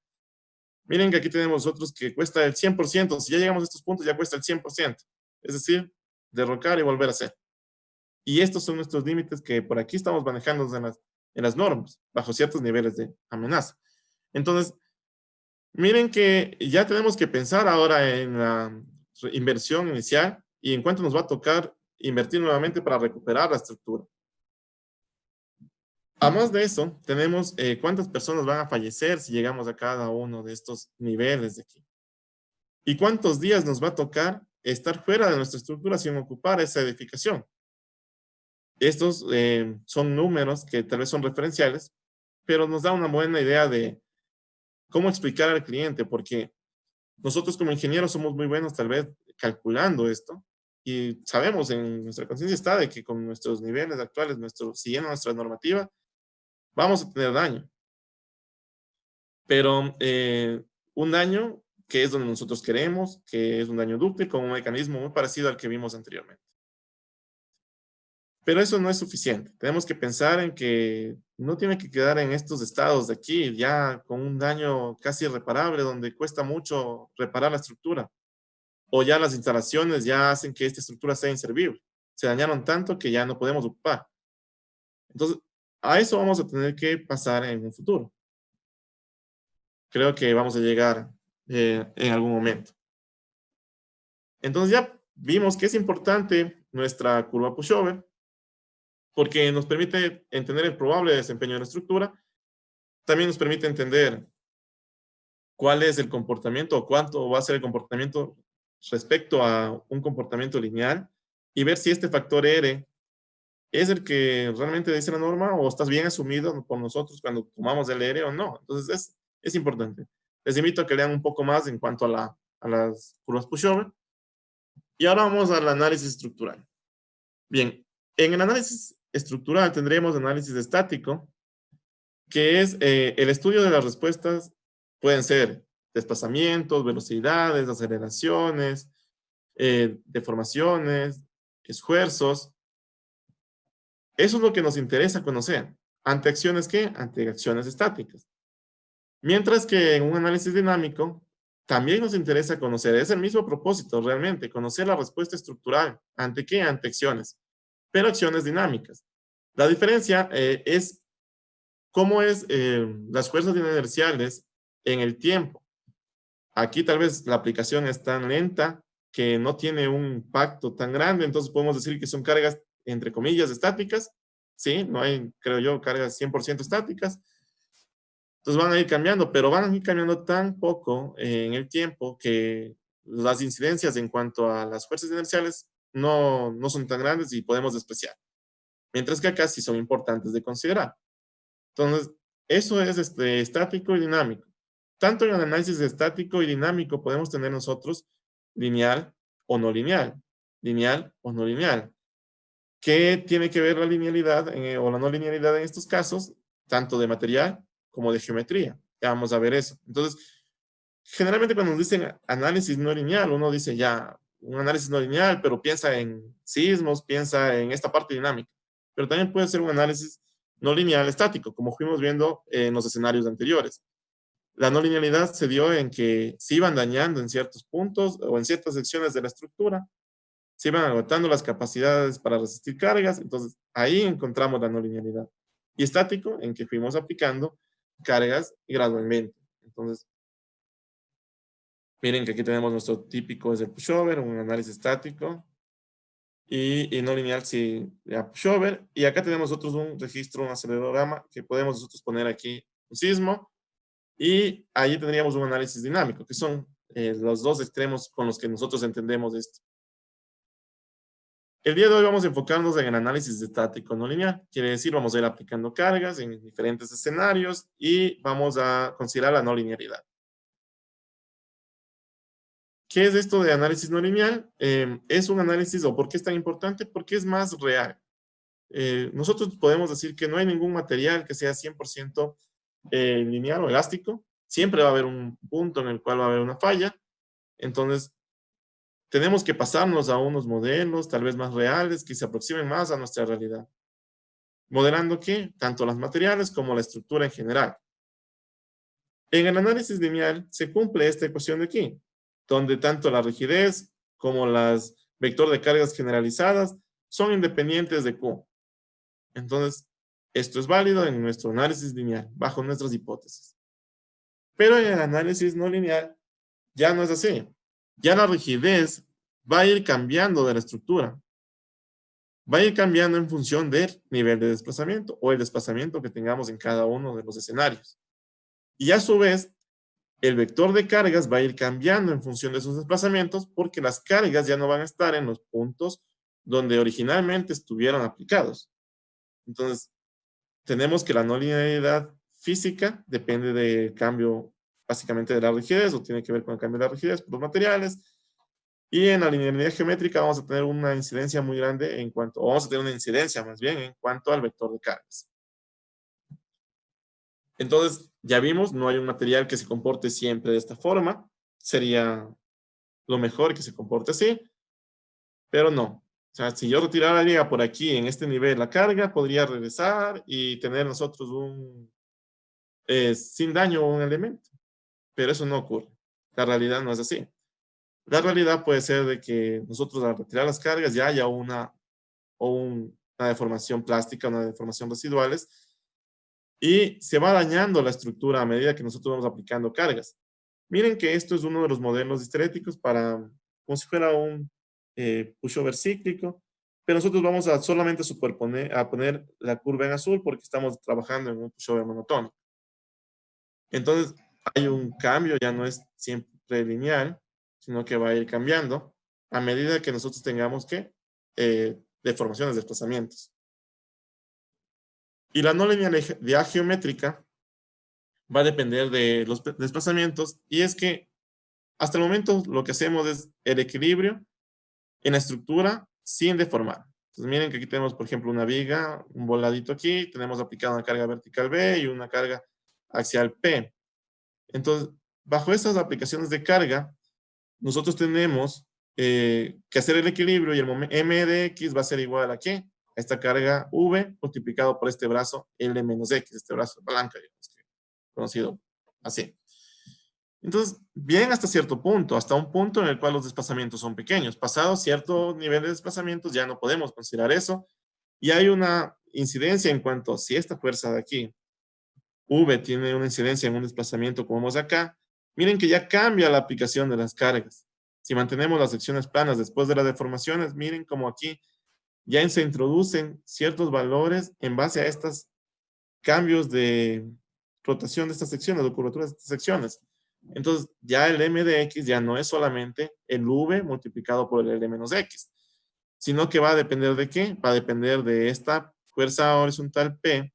Miren que aquí tenemos nosotros que cuesta el 100%, si ya llegamos a estos puntos ya cuesta el 100%, es decir, derrocar y volver a hacer. Y estos son nuestros límites que por aquí estamos manejando en las normas, bajo ciertos niveles de amenaza. Entonces, miren que ya tenemos que pensar ahora en la inversión inicial y en cuánto nos va a tocar invertir nuevamente para recuperar la estructura. Además de eso, tenemos cuántas personas van a fallecer si llegamos a cada uno de estos niveles de aquí. Y cuántos días nos va a tocar estar fuera de nuestra estructura sin ocupar esa edificación. Estos son números que tal vez son referenciales, pero nos da una buena idea de cómo explicar al cliente, porque nosotros como ingenieros somos muy buenos tal vez calculando esto y sabemos en nuestra conciencia está de que con nuestros niveles actuales, siguiendo nuestra normativa, vamos a tener daño. Pero un daño que es donde nosotros queremos, que es un daño dúctil con un mecanismo muy parecido al que vimos anteriormente. Pero eso no es suficiente. Tenemos que pensar en que no tiene que quedar en estos estados de aquí, ya con un daño casi irreparable, donde cuesta mucho reparar la estructura. O ya las instalaciones ya hacen que esta estructura sea inservible. Se dañaron tanto que ya no podemos ocupar. Entonces, a eso vamos a tener que pasar en un futuro. Creo que vamos a llegar en algún momento. Entonces ya vimos que es importante nuestra curva pushover, porque nos permite entender el probable desempeño de la estructura, también nos permite entender cuál es el comportamiento o cuánto va a ser el comportamiento respecto a un comportamiento lineal y ver si este factor R es el que realmente dice la norma o estás bien asumido por nosotros cuando tomamos el R o no. Entonces es importante. Les invito a que lean un poco más en cuanto a las curvas pushover. Y ahora vamos al análisis estructural. Bien, en el análisis estructural tendremos análisis estático, que es el estudio de las respuestas, pueden ser desplazamientos, velocidades, aceleraciones, deformaciones, esfuerzos. Eso es lo que nos interesa conocer. ¿Ante acciones qué? Ante acciones estáticas. Mientras que en un análisis dinámico, también nos interesa conocer, es el mismo propósito realmente, conocer la respuesta estructural. ¿Ante qué? Ante acciones, pero acciones dinámicas. La diferencia es cómo es las fuerzas inerciales en el tiempo. Aquí tal vez la aplicación es tan lenta que no tiene un impacto tan grande, entonces podemos decir que son cargas, entre comillas, estáticas, ¿sí? No hay, creo yo, cargas 100% estáticas. Entonces van a ir cambiando, pero van a ir cambiando tan poco en el tiempo que las incidencias en cuanto a las fuerzas inerciales no son tan grandes y podemos despreciar. Mientras que acá sí son importantes de considerar. Entonces, eso es estático y dinámico. Tanto en el análisis estático y dinámico podemos tener nosotros lineal o no lineal. Lineal o no lineal. ¿Qué tiene que ver la linealidad o la no linealidad en estos casos? Tanto de material como de geometría. Ya vamos a ver eso. Entonces, Generalmente cuando nos dicen análisis no lineal, uno dice ya, un análisis no lineal, pero piensa en sismos, piensa en esta parte dinámica. Pero también puede ser un análisis no lineal estático, como fuimos viendo en los escenarios anteriores. La no linealidad se dio en que se iban dañando en ciertos puntos o en ciertas secciones de la estructura, se iban agotando las capacidades para resistir cargas, entonces ahí encontramos la no linealidad. Y estático, en que fuimos aplicando cargas gradualmente. Entonces, miren que aquí tenemos nuestro típico es el pushover, un análisis estático, y no lineal si ya pushover. Y acá tenemos nosotros un registro, un acelerograma, que podemos nosotros poner aquí un sismo, y ahí tendríamos un análisis dinámico, que son los dos extremos con los que nosotros entendemos esto. El día de hoy vamos a enfocarnos en el análisis estático no lineal. Quiere decir, vamos a ir aplicando cargas en diferentes escenarios y vamos a considerar la no linealidad. ¿Qué es esto de análisis no lineal? Es un análisis, o por qué es tan importante, porque es más real. Nosotros podemos decir que no hay ningún material que sea 100% lineal o elástico. Siempre va a haber un punto en el cual va a haber una falla. Entonces, tenemos que pasarnos a unos modelos tal vez más reales que se aproximen más a nuestra realidad. ¿Modelando qué? Tanto los materiales como la estructura en general. En el análisis lineal se cumple esta ecuación de aquí, donde tanto la rigidez como las vector de cargas generalizadas son independientes de Q. Entonces, esto es válido en nuestro análisis lineal, bajo nuestras hipótesis. Pero en el análisis no lineal ya no es así. Ya la rigidez va a ir cambiando de la estructura. Va a ir cambiando en función del nivel de desplazamiento o el desplazamiento que tengamos en cada uno de los escenarios. Y a su vez, el vector de cargas va a ir cambiando en función de sus desplazamientos porque las cargas ya no van a estar en los puntos donde originalmente estuvieron aplicados. Entonces, tenemos que la no linealidad física depende del cambio básicamente de la rigidez o tiene que ver con el cambio de la rigidez por los materiales. Y en la linealidad geométrica vamos a tener una incidencia muy grande en cuanto, o vamos a tener una incidencia más bien en cuanto al vector de cargas. Entonces, ya vimos, no hay un material que se comporte siempre de esta forma. Sería lo mejor que se comporte así, pero no. O sea, si yo retirara por aquí en este nivel la carga, podría regresar y tener nosotros sin daño un elemento. Pero eso no ocurre. La realidad no es así. La realidad puede ser de que nosotros al retirar las cargas ya haya una deformación plástica, una deformación residuales, y se va dañando la estructura a medida que nosotros vamos aplicando cargas. Miren que esto es uno de los modelos histeréticos como si fuera un pushover cíclico, pero nosotros vamos a solamente a poner la curva en azul porque estamos trabajando en un pushover monotónico. Entonces, hay un cambio, ya no es siempre lineal, sino que va a ir cambiando a medida que nosotros tengamos que deformaciones, desplazamientos. Y la no linealidad geométrica va a depender de los desplazamientos, y es que hasta el momento lo que hacemos es el equilibrio en la estructura sin deformar. Entonces miren que aquí tenemos, por ejemplo, una viga, un voladito aquí, tenemos aplicada una carga vertical B y una carga axial P. Entonces, bajo estas aplicaciones de carga, nosotros tenemos que hacer el equilibrio y el momento M de X va a ser igual a ¿qué? A esta carga V multiplicado por este brazo L menos X, este brazo de palanca, digamos, conocido así. Entonces, bien hasta cierto punto, hasta un punto en el cual los desplazamientos son pequeños. Pasado cierto nivel de desplazamientos ya no podemos considerar eso. Y hay una incidencia en cuanto a si esta fuerza de aquí, V, tiene una incidencia en un desplazamiento como vemos acá, miren que ya cambia la aplicación de las cargas. Si mantenemos las secciones planas después de las deformaciones, miren como aquí ya se introducen ciertos valores en base a estos cambios de rotación de estas secciones, o curvatura de estas secciones. Entonces, ya el m de x ya no es solamente el v multiplicado por el l menos x, sino que va a depender de ¿qué? Va a depender de esta fuerza horizontal P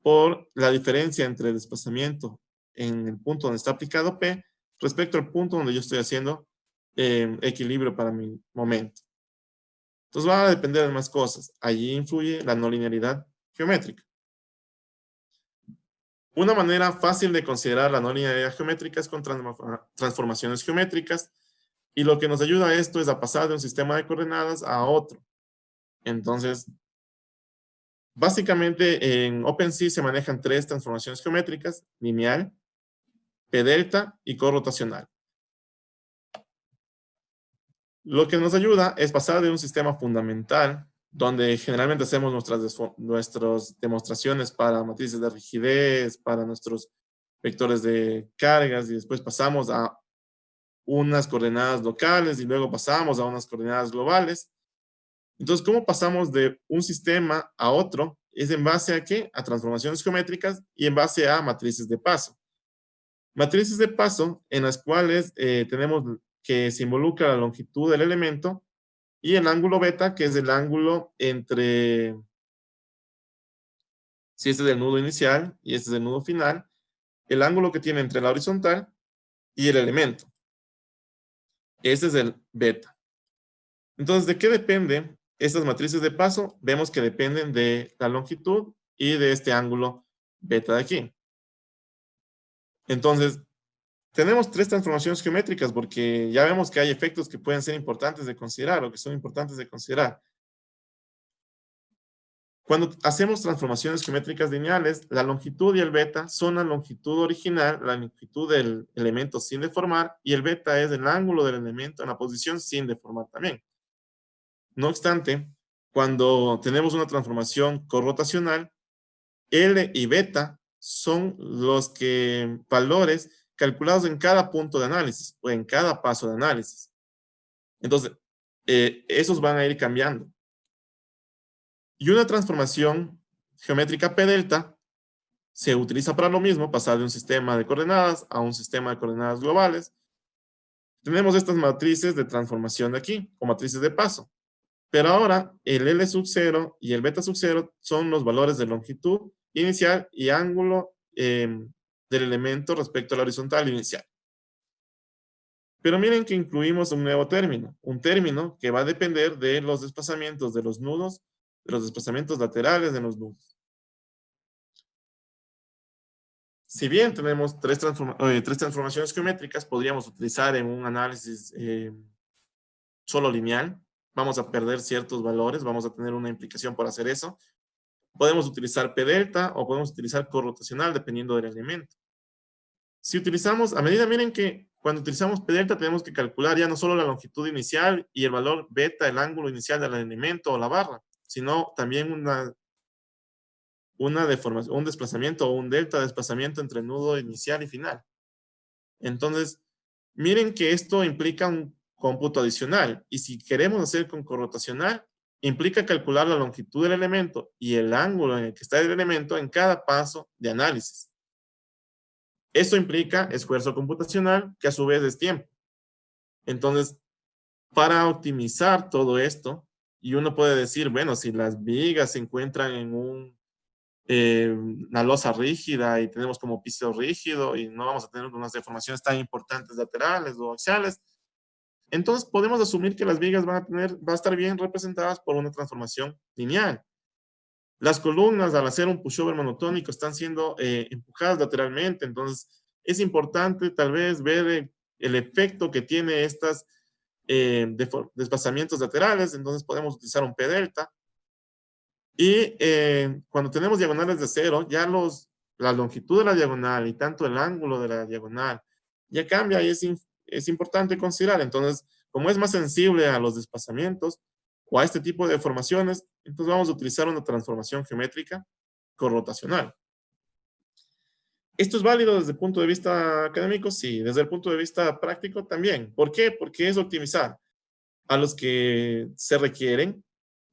por la diferencia entre el desplazamiento en el punto donde está aplicado P respecto al punto donde yo estoy haciendo equilibrio para mi momento. Entonces va a depender de más cosas. Allí influye la no linealidad geométrica. Una manera fácil de considerar la no linealidad geométrica es con transformaciones geométricas, y lo que nos ayuda a esto es a pasar de un sistema de coordenadas a otro. Entonces, básicamente en OpenSea se manejan tres transformaciones geométricas: lineal, p-delta y corrotacional. Lo que nos ayuda es pasar de un sistema fundamental, donde generalmente hacemos nuestras demostraciones para matrices de rigidez, para nuestros vectores de cargas, y después pasamos a unas coordenadas locales y luego pasamos a unas coordenadas globales. Entonces, ¿cómo pasamos de un sistema a otro? Es en base a ¿qué? A transformaciones geométricas y en base a matrices de paso. Matrices de paso en las cuales tenemos que se involucra la longitud del elemento y el ángulo beta, que es el ángulo entre, si este es el nudo inicial y este es el nudo final, el ángulo que tiene entre la horizontal y el elemento. Ese es el beta. Entonces, ¿de qué depende estas matrices de paso? Vemos que dependen de la longitud y de este ángulo beta de aquí. Entonces, tenemos tres transformaciones geométricas porque ya vemos que hay efectos que pueden ser importantes de considerar o que son importantes de considerar. Cuando hacemos transformaciones geométricas lineales, la longitud y el beta son la longitud original, la longitud del elemento sin deformar, y el beta es el ángulo del elemento en la posición sin deformar también. No obstante, cuando tenemos una transformación corrotacional, L y beta son los valores calculados en cada punto de análisis o en cada paso de análisis. Entonces, esos van a ir cambiando. Y una transformación geométrica p-delta se utiliza para lo mismo, pasar de un sistema de coordenadas a un sistema de coordenadas globales. Tenemos estas matrices de transformación de aquí, o matrices de paso. Pero ahora el L sub 0 y el beta sub 0 son los valores de longitud inicial y ángulo del elemento respecto a la horizontal inicial. Pero miren que incluimos un nuevo término, un término que va a depender de los desplazamientos de los nudos, de los desplazamientos laterales de los nudos. Si bien tenemos tres transformaciones geométricas, podríamos utilizar en un análisis solo lineal. Vamos a perder ciertos valores, vamos a tener una implicación por hacer eso. Podemos utilizar p-delta o podemos utilizar corrotacional dependiendo del elemento. Si utilizamos, a medida, miren que cuando utilizamos p-delta tenemos que calcular ya no solo la longitud inicial y el valor beta, el ángulo inicial del elemento o la barra, sino también una deformación, un desplazamiento o un delta de desplazamiento entre el nudo inicial y final. Entonces, miren que esto implica un cómputo adicional, y si queremos hacer con corrotacional, implica calcular la longitud del elemento y el ángulo en el que está el elemento en cada paso de análisis. Esto implica esfuerzo computacional, que a su vez es tiempo. Entonces, para optimizar todo esto, y uno puede decir, bueno, si las vigas se encuentran en una losa rígida y tenemos como piso rígido y no vamos a tener unas deformaciones tan importantes laterales o axiales, entonces podemos asumir que las vigas van a estar bien representadas por una transformación lineal. Las columnas, al hacer un pushover monotónico, están siendo empujadas lateralmente, entonces es importante tal vez ver el efecto que tiene estos desplazamientos laterales. Entonces podemos utilizar un p-delta. Y cuando tenemos diagonales de cero, ya la longitud de la diagonal y tanto el ángulo de la diagonal ya cambia, y es importante considerar. Entonces, como es más sensible a los desplazamientos o a este tipo de deformaciones, entonces vamos a utilizar una transformación geométrica corrotacional. ¿Esto es válido desde el punto de vista académico? Sí. Desde el punto de vista práctico también. ¿Por qué? Porque es optimizar a los que se requieren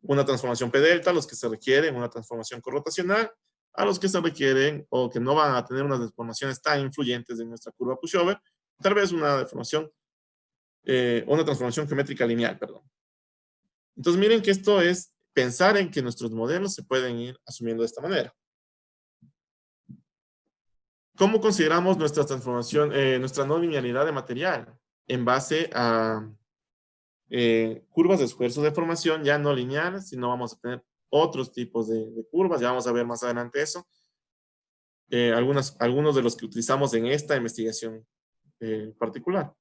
una transformación p-delta, a los que se requieren una transformación corrotacional, a los que se requieren o que no van a tener unas deformaciones tan influyentes en nuestra curva pushover, tal vez una transformación geométrica lineal, perdón. Entonces miren que esto es pensar en que nuestros modelos se pueden ir asumiendo de esta manera. ¿Cómo consideramos nuestra transformación, nuestra no linealidad de material? En base a curvas de esfuerzo de formación ya no lineales, sino vamos a tener otros tipos de curvas, ya vamos a ver más adelante eso. algunos de los que utilizamos en esta investigación particular.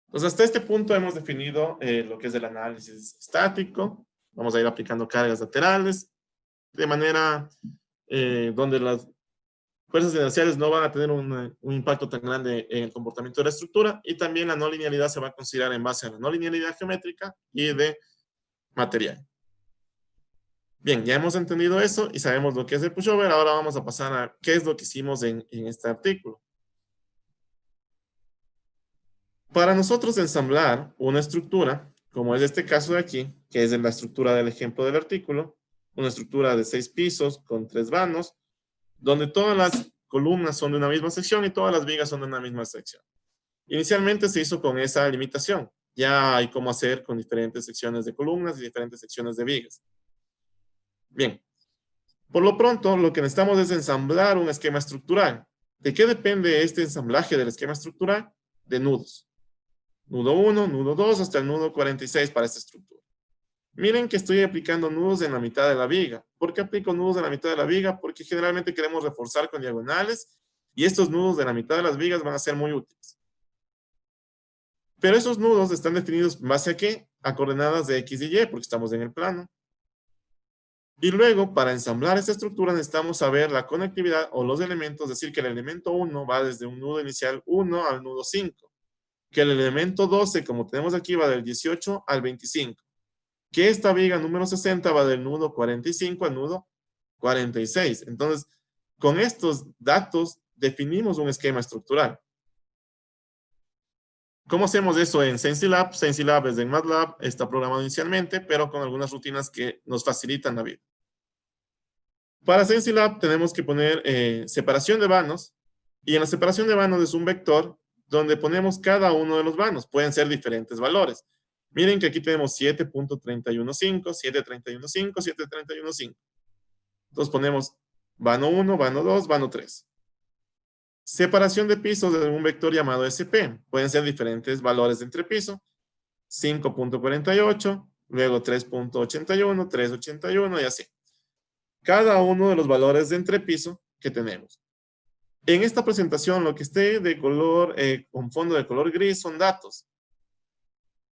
Entonces, hasta este punto hemos definido lo que es el análisis estático. Vamos a ir aplicando cargas laterales de manera donde las fuerzas inerciales no van a tener un impacto tan grande en el comportamiento de la estructura, y también la no linealidad se va a considerar en base a la no linealidad geométrica y de material. Bien, ya hemos entendido eso y sabemos lo que es el pushover. Ahora vamos a pasar a qué es lo que hicimos en este artículo. Para nosotros ensamblar una estructura, como es este caso de aquí, que es en la estructura del ejemplo del artículo, una estructura de 6 pisos con 3 vanos, donde todas las columnas son de una misma sección y todas las vigas son de una misma sección. Inicialmente se hizo con esa limitación. Ya hay cómo hacer con diferentes secciones de columnas y diferentes secciones de vigas. Bien, por lo pronto lo que necesitamos es ensamblar un esquema estructural. ¿De qué depende este ensamblaje del esquema estructural? De nudos. Nudo 1, nudo 2, hasta el nudo 46 para esta estructura. Miren que estoy aplicando nudos en la mitad de la viga. ¿Por qué aplico nudos en la mitad de la viga? Porque generalmente queremos reforzar con diagonales y estos nudos de la mitad de las vigas van a ser muy útiles. Pero esos nudos están definidos en base a ¿qué? A coordenadas de X y Y, porque estamos en el plano. Y luego, para ensamblar esta estructura, necesitamos saber la conectividad o los elementos, es decir, que el elemento 1 va desde un nudo inicial 1 al nudo 5. Que el elemento 12, como tenemos aquí, va del 18 al 25. Que esta viga número 60 va del nudo 45 al nudo 46. Entonces, con estos datos definimos un esquema estructural. ¿Cómo hacemos eso en SensiLab? SensiLab es en MATLAB, está programado inicialmente, pero con algunas rutinas que nos facilitan la vida. Para SensiLab tenemos que poner separación de vanos, y en la separación de vanos es un vector donde ponemos cada uno de los vanos. Pueden ser diferentes valores. Miren que aquí tenemos 7.315, 7.315, 7.315. Entonces ponemos vano 1, vano 2, vano 3. Separación de pisos de un vector llamado SP. Pueden ser diferentes valores de entrepiso. 5.48, luego 3.81, 3.81 y así. Cada uno de los valores de entrepiso que tenemos. En esta presentación, lo que esté de color, con fondo de color gris son datos.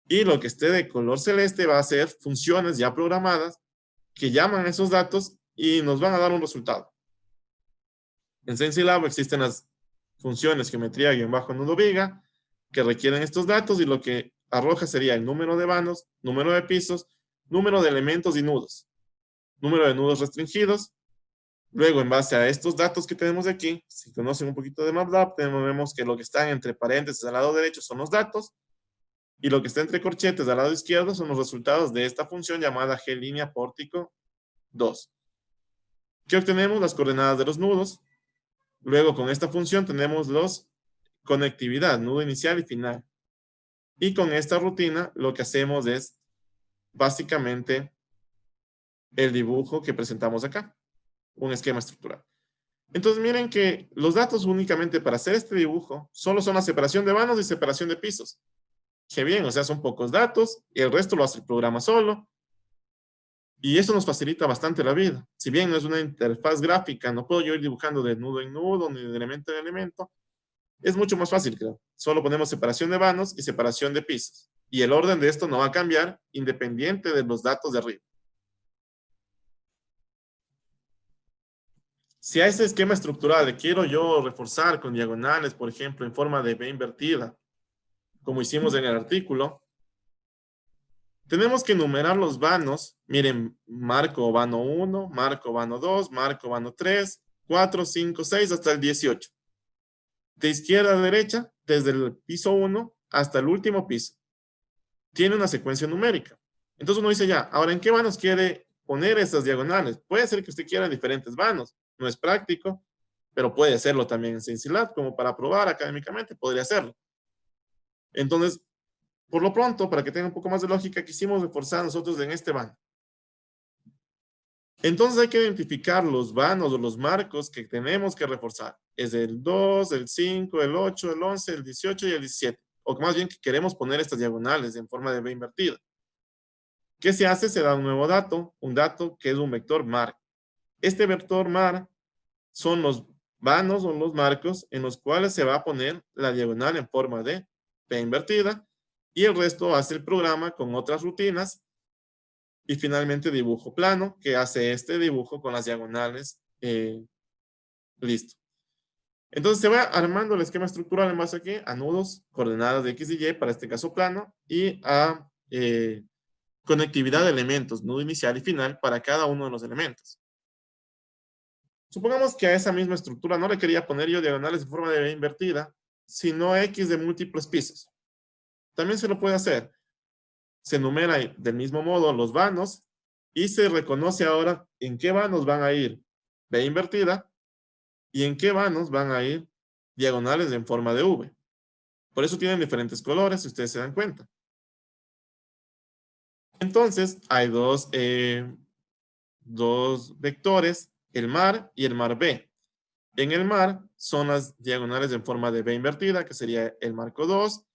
Y lo que esté de color celeste va a ser funciones ya programadas que llaman a esos datos y nos van a dar un resultado. En SensiLab existen las funciones geometría-nudo viga que requieren estos datos, y lo que arroja sería el número de vanos, número de pisos, número de elementos y nudos, número de nudos restringidos. Luego, en base a estos datos que tenemos aquí, si conocen un poquito de MATLAB, vemos que lo que está entre paréntesis al lado derecho son los datos, y lo que está entre corchetes al lado izquierdo son los resultados de esta función llamada G' pórtico 2. ¿Qué obtenemos? Las coordenadas de los nudos. Luego, con esta función tenemos los conectividad, nudo inicial y final. Y con esta rutina lo que hacemos es básicamente el dibujo que presentamos acá, un esquema estructural. Entonces miren que los datos únicamente para hacer este dibujo solo son la separación de vanos y separación de pisos. Qué bien, o sea, son pocos datos y el resto lo hace el programa solo. Y eso nos facilita bastante la vida. Si bien no es una interfaz gráfica, no puedo yo ir dibujando de nudo en nudo ni de elemento en elemento, es mucho más fácil, creo. Solo ponemos separación de vanos y separación de pisos. Y el orden de esto no va a cambiar independiente de los datos de arriba. Si a ese esquema estructural le quiero yo reforzar con diagonales, por ejemplo, en forma de B invertida, como hicimos en el artículo, tenemos que enumerar los vanos. Miren, marco vano 1, marco vano 2, marco vano 3, 4, 5, 6, hasta el 18. De izquierda a derecha, desde el piso 1 hasta el último piso. Tiene una secuencia numérica. Entonces uno dice ya, ahora, ¿en qué vanos quiere poner estas diagonales? Puede ser que usted quiera diferentes vanos. No es práctico, pero puede hacerlo también en SensiLab, como para probar académicamente, podría hacerlo. Entonces, por lo pronto, para que tenga un poco más de lógica, quisimos reforzar nosotros en este vano. Entonces hay que identificar los vanos o los marcos que tenemos que reforzar. Es el 2, el 5, el 8, el 11, el 18 y el 17. O más bien que queremos poner estas diagonales en forma de B invertida. ¿Qué se hace? Se da un nuevo dato, un dato que es un vector mar. Este vector mar son los vanos o los marcos en los cuales se va a poner la diagonal en forma de P invertida y el resto hace el programa con otras rutinas y finalmente dibujo plano que hace este dibujo con las diagonales. Listo. Entonces se va armando el esquema estructural en base aquí a nudos, coordenadas de X y Y para este caso plano y a conectividad de elementos, nudo inicial y final para cada uno de los elementos. Supongamos que a esa misma estructura no le quería poner yo diagonales en forma de B invertida, sino X de múltiples pisos. También se lo puede hacer. Se enumera del mismo modo los vanos y se reconoce ahora en qué vanos van a ir B invertida y en qué vanos van a ir diagonales en forma de V. Por eso tienen diferentes colores, si ustedes se dan cuenta. Entonces, hay dos vectores, el mar y el mar B. En el mar son las diagonales en forma de B invertida, que sería el marco 2,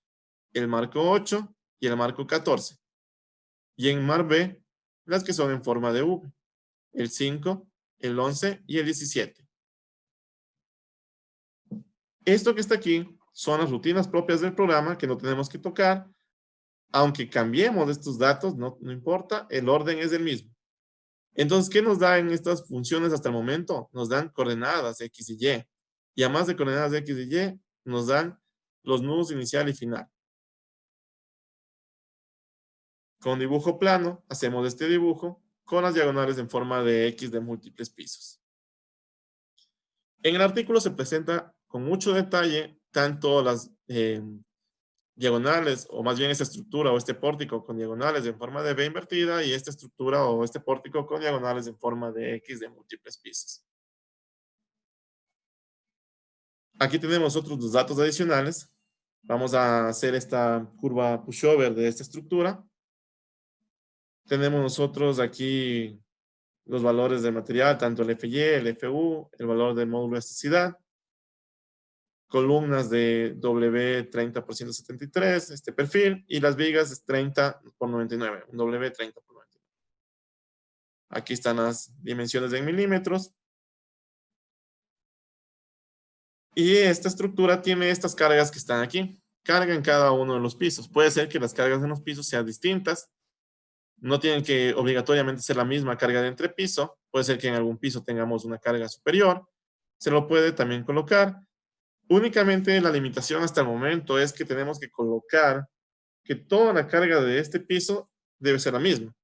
el marco 8 y el marco 14. Y en mar B, las que son en forma de V, el 5, el 11 y el 17. Esto que está aquí son las rutinas propias del programa que no tenemos que tocar. Aunque cambiemos estos datos, no importa, el orden es el mismo. Entonces, ¿qué nos da en estas funciones hasta el momento? Nos dan coordenadas X y Y. Y además de coordenadas X y Y, nos dan los nudos inicial y final. Con dibujo plano, hacemos este dibujo con las diagonales en forma de X de múltiples pisos. En el artículo se presenta con mucho detalle tanto las diagonales, o más bien esta estructura o este pórtico con diagonales en forma de B invertida y esta estructura o este pórtico con diagonales en forma de X de múltiples pisos. Aquí tenemos otros dos datos adicionales. Vamos a hacer esta curva pushover de esta estructura. Tenemos nosotros aquí los valores del material, tanto el FY, el FU, el valor del módulo de elasticidad, columnas de W30 por 173, este perfil, y las vigas es 30 por 99, un W30 por 99. Aquí están las dimensiones en milímetros. Y esta estructura tiene estas cargas que están aquí. Carga en cada uno de los pisos. Puede ser que las cargas en los pisos sean distintas. No tienen que obligatoriamente ser la misma carga de entrepiso. Puede ser que en algún piso tengamos una carga superior. Se lo puede también colocar. Únicamente la limitación hasta el momento es que tenemos que colocar que toda la carga de este piso debe ser la misma.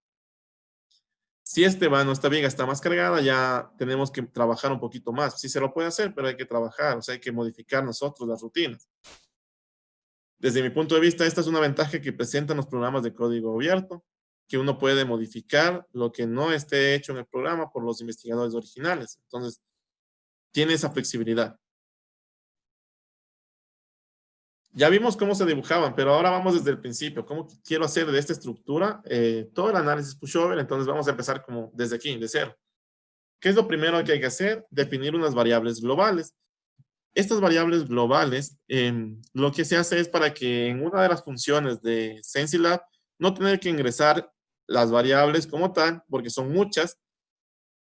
Si esta viga está más cargada, ya tenemos que trabajar un poquito más. Sí se lo puede hacer, pero hay que trabajar, o sea, hay que modificar nosotros las rutinas. Desde mi punto de vista, esta es una ventaja que presentan los programas de código abierto, que uno puede modificar lo que no esté hecho en el programa por los investigadores originales. Entonces, tiene esa flexibilidad. Ya vimos cómo se dibujaban, pero ahora vamos desde el principio. ¿Cómo quiero hacer de esta estructura todo el análisis pushover? Entonces vamos a empezar como desde aquí, de cero. ¿Qué es lo primero que hay que hacer? Definir unas variables globales. Estas variables globales, lo que se hace es para que en una de las funciones de Sensilab no tener que ingresar las variables como tal, porque son muchas,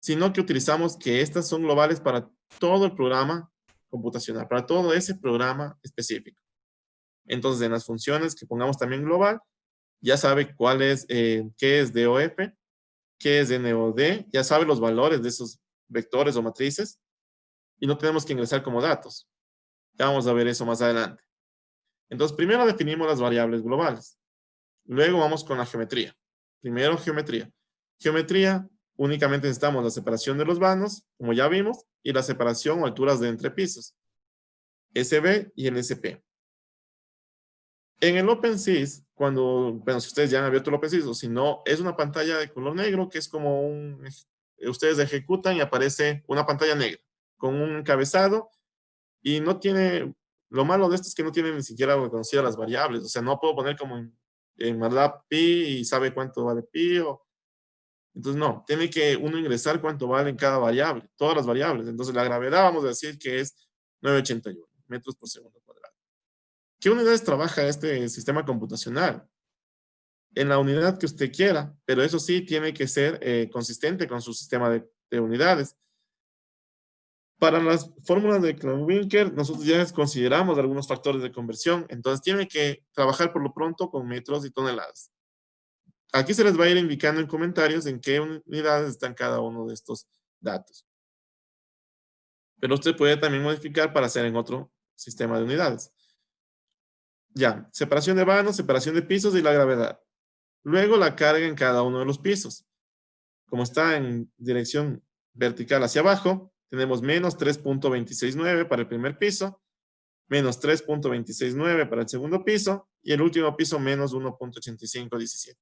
sino que utilizamos que estas son globales para todo el programa computacional, para todo ese programa específico. Entonces, en las funciones que pongamos también global, ya sabe cuál es, qué es DOF, qué es NOD, ya sabe los valores de esos vectores o matrices y no tenemos que ingresar como datos. Ya vamos a ver eso más adelante. Entonces, primero definimos las variables globales. Luego vamos con la geometría. Primero, geometría. Geometría, únicamente necesitamos la separación de los vanos, como ya vimos, y la separación o alturas de entre pisos, SB y NSP. En el OpenSys, bueno, si ustedes ya han abierto el OpenSys, o si no, es una pantalla de color negro que es como ustedes ejecutan y aparece una pantalla negra con un encabezado y no tiene, lo malo de esto es que no tiene ni siquiera reconocidas las variables, o sea, no puedo poner como en MATLAB pi y sabe cuánto vale pi, entonces no, tiene que uno ingresar cuánto vale en cada variable, todas las variables. Entonces la gravedad vamos a decir que es 981 metros por segundo cuadrado. ¿Qué unidades trabaja este sistema computacional? En la unidad que usted quiera, pero eso sí tiene que ser consistente con su sistema de unidades. Para las fórmulas de Cloud-Winker, nosotros ya consideramos algunos factores de conversión, entonces tienen que trabajar por lo pronto con metros y toneladas. Aquí se les va a ir indicando en comentarios en qué unidades están cada uno de estos datos. Pero usted puede también modificar para hacer en otro sistema de unidades. Ya, separación de vanos, separación de pisos y la gravedad. Luego la carga en cada uno de los pisos. Como está en dirección vertical hacia abajo, tenemos menos 3.269 para el primer piso, menos 3.269 para el segundo piso y el último piso menos 1.8517.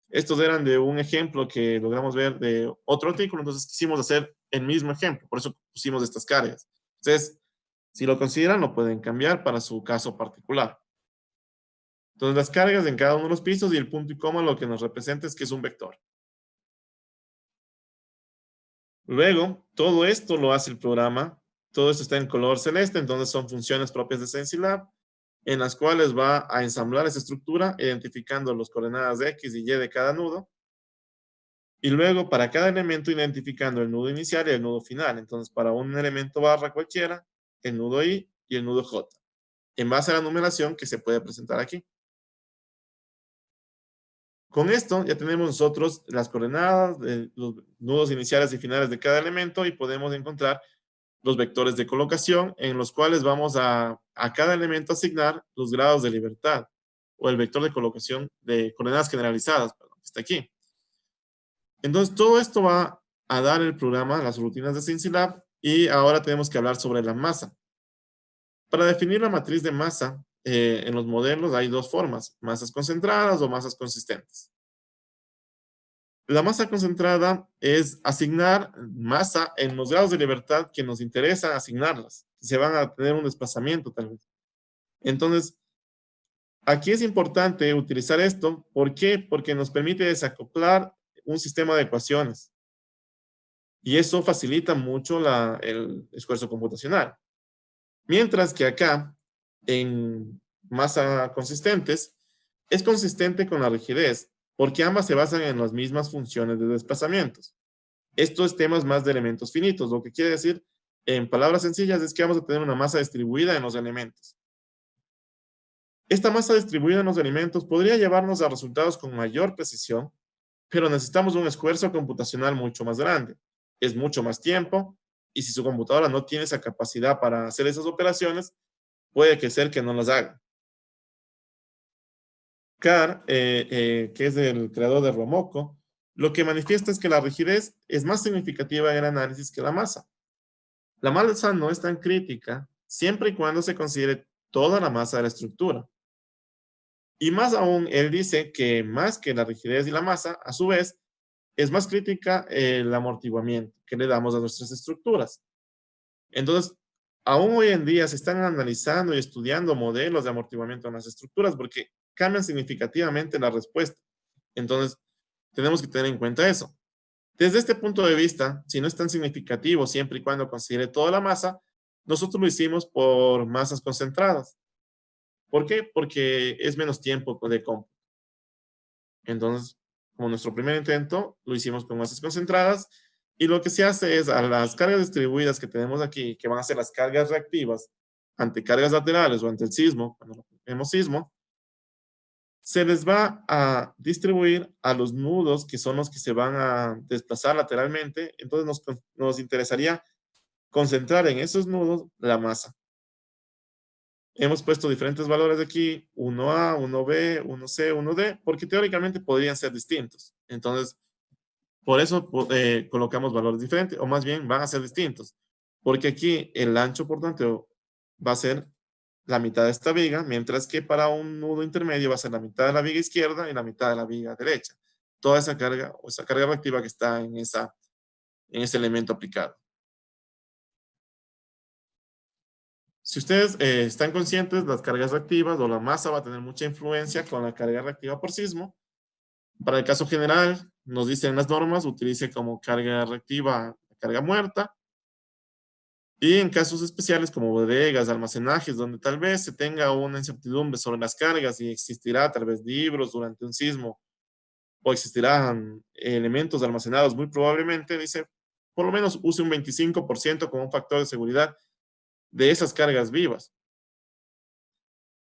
Estos eran de un ejemplo que logramos ver de otro artículo, entonces quisimos hacer el mismo ejemplo, por eso pusimos estas cargas. Entonces, si lo consideran, lo pueden cambiar para su caso particular. Entonces, las cargas en cada uno de los pisos y el punto y coma lo que nos representa es que es un vector. Luego, todo esto lo hace el programa. Todo esto está en color celeste, entonces son funciones propias de SensiLab, en las cuales va a ensamblar esa estructura, identificando las coordenadas de X y Y de cada nudo, y luego para cada elemento identificando el nudo inicial y el nudo final. Entonces, para un elemento barra cualquiera, el nudo I y el nudo J, en base a la numeración que se puede presentar aquí. Con esto ya tenemos nosotros las coordenadas de los nudos iniciales y finales de cada elemento y podemos encontrar los vectores de colocación en los cuales vamos a cada elemento asignar los grados de libertad o el vector de colocación de coordenadas generalizadas, perdón, que está aquí. Entonces, todo esto va a dar el programa, las rutinas de SensiLab, y ahora tenemos que hablar sobre la masa. Para definir la matriz de masa, en los modelos hay dos formas, masas concentradas o masas consistentes. La masa concentrada es asignar masa en los grados de libertad que nos interesa asignarlas. Se van a tener un desplazamiento tal vez. Entonces, aquí es importante utilizar esto. ¿Por qué? Porque nos permite desacoplar un sistema de ecuaciones. Y eso facilita mucho el esfuerzo computacional. Mientras que acá, en masa consistentes, es consistente con la rigidez, porque ambas se basan en las mismas funciones de desplazamientos. Esto es temas más de elementos finitos, lo que quiere decir, en palabras sencillas, es que vamos a tener una masa distribuida en los elementos. Esta masa distribuida en los elementos podría llevarnos a resultados con mayor precisión, pero necesitamos un esfuerzo computacional mucho más grande. Es mucho más tiempo, y si su computadora no tiene esa capacidad para hacer esas operaciones, puede que sea que no las haga. Carr, que es el creador de Romoco, lo que manifiesta es que la rigidez es más significativa en el análisis que la masa. La masa no es tan crítica siempre y cuando se considere toda la masa de la estructura. Y más aún, él dice que más que la rigidez y la masa, a su vez, es más crítica el amortiguamiento que le damos a nuestras estructuras. Entonces, aún hoy en día se están analizando y estudiando modelos de amortiguamiento en las estructuras porque cambian significativamente la respuesta. Entonces, tenemos que tener en cuenta eso. Desde este punto de vista, si no es tan significativo siempre y cuando considere toda la masa, nosotros lo hicimos por masas concentradas. ¿Por qué? Porque es menos tiempo de cómputo. Entonces, como nuestro primer intento, lo hicimos con masas concentradas y lo que se hace es a las cargas distribuidas que tenemos aquí, que van a ser las cargas reactivas ante cargas laterales o ante el sismo, cuando tenemos sismo, se les va a distribuir a los nudos que son los que se van a desplazar lateralmente. Entonces nos interesaría concentrar en esos nudos la masa. Hemos puesto diferentes valores aquí, 1A, 1B, 1C, 1D, porque teóricamente podrían ser distintos. Entonces, por eso colocamos valores diferentes, o más bien van a ser distintos. Porque aquí el ancho por tanteo va a ser la mitad de esta viga, mientras que para un nudo intermedio va a ser la mitad de la viga izquierda y la mitad de la viga derecha. Toda esa carga o esa carga reactiva que está en ese elemento aplicado. Si ustedes están conscientes, las cargas reactivas o la masa va a tener mucha influencia con la carga reactiva por sismo. Para el caso general, nos dicen las normas, utilice como carga reactiva la carga muerta. Y en casos especiales como bodegas, almacenajes, donde tal vez se tenga una incertidumbre sobre las cargas y existirá tal vez libros durante un sismo o existirán elementos almacenados, muy probablemente, dice, por lo menos use un 25% como un factor de seguridad de esas cargas vivas.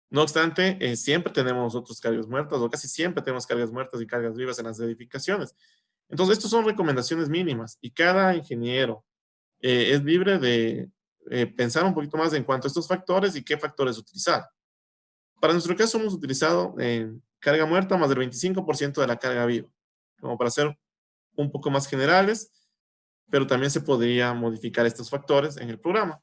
No obstante, siempre tenemos nosotros cargas muertas, o casi siempre tenemos cargas muertas y cargas vivas en las edificaciones. Entonces, estas son recomendaciones mínimas y cada ingeniero es libre de pensar un poquito más en cuanto a estos factores y qué factores utilizar. Para nuestro caso hemos utilizado carga muerta más del 25% de la carga viva, como para ser un poco más generales, pero también se podría modificar estos factores en el programa.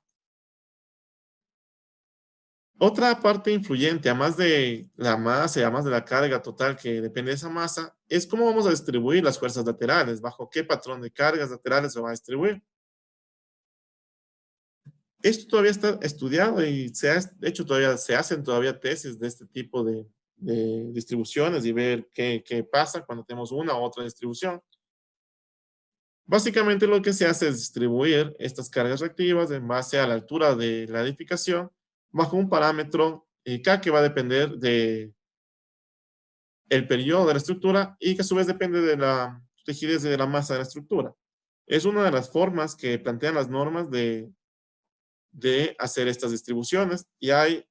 Otra parte influyente, además de la masa y además de la carga total que depende de esa masa, es cómo vamos a distribuir las fuerzas laterales, bajo qué patrón de cargas laterales se va a distribuir. Esto todavía está estudiado y de hecho todavía se hacen todavía tesis de este tipo de distribuciones y ver qué pasa cuando tenemos una u otra distribución. Básicamente lo que se hace es distribuir estas cargas reactivas en base a la altura de la edificación bajo un parámetro K que va a depender de el periodo de la estructura y que a su vez depende de la rigidez de la masa de la estructura. Es una de las formas que plantean las normas de hacer estas distribuciones y hay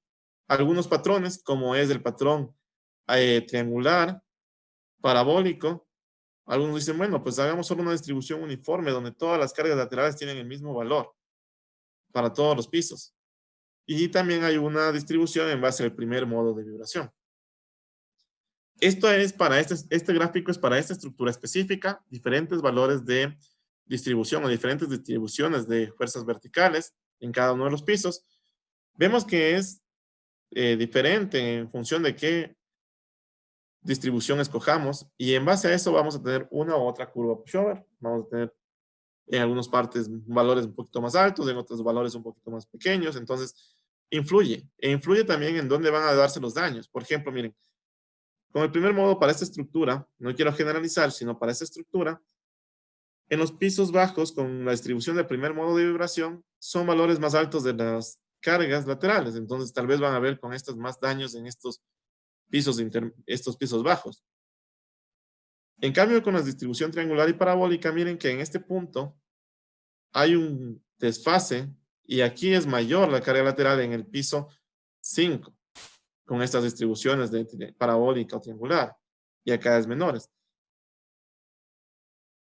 algunos patrones como es el patrón triangular, parabólico. Algunos dicen, bueno, pues hagamos solo una distribución uniforme donde todas las cargas laterales tienen el mismo valor para todos los pisos. Y también hay una distribución en base al primer modo de vibración. Esto es para este gráfico es para esta estructura específica, diferentes valores de distribución o diferentes distribuciones de fuerzas verticales en cada uno de los pisos. Vemos que es diferente en función de qué distribución escojamos y en base a eso vamos a tener una u otra curva pushover. Vamos a tener en algunas partes valores un poquito más altos, en otros valores un poquito más pequeños, entonces influye. E influye también en dónde van a darse los daños. Por ejemplo, miren, con el primer modo para esta estructura, no quiero generalizar, sino para esta estructura, en los pisos bajos con la distribución del primer modo de vibración son valores más altos de las cargas laterales, entonces tal vez van a ver con estos más daños en estos estos pisos bajos. En cambio, con la distribución triangular y parabólica, miren que en este punto hay un desfase y aquí es mayor la carga lateral en el piso 5 con estas distribuciones de parabólica o triangular y acá es menores.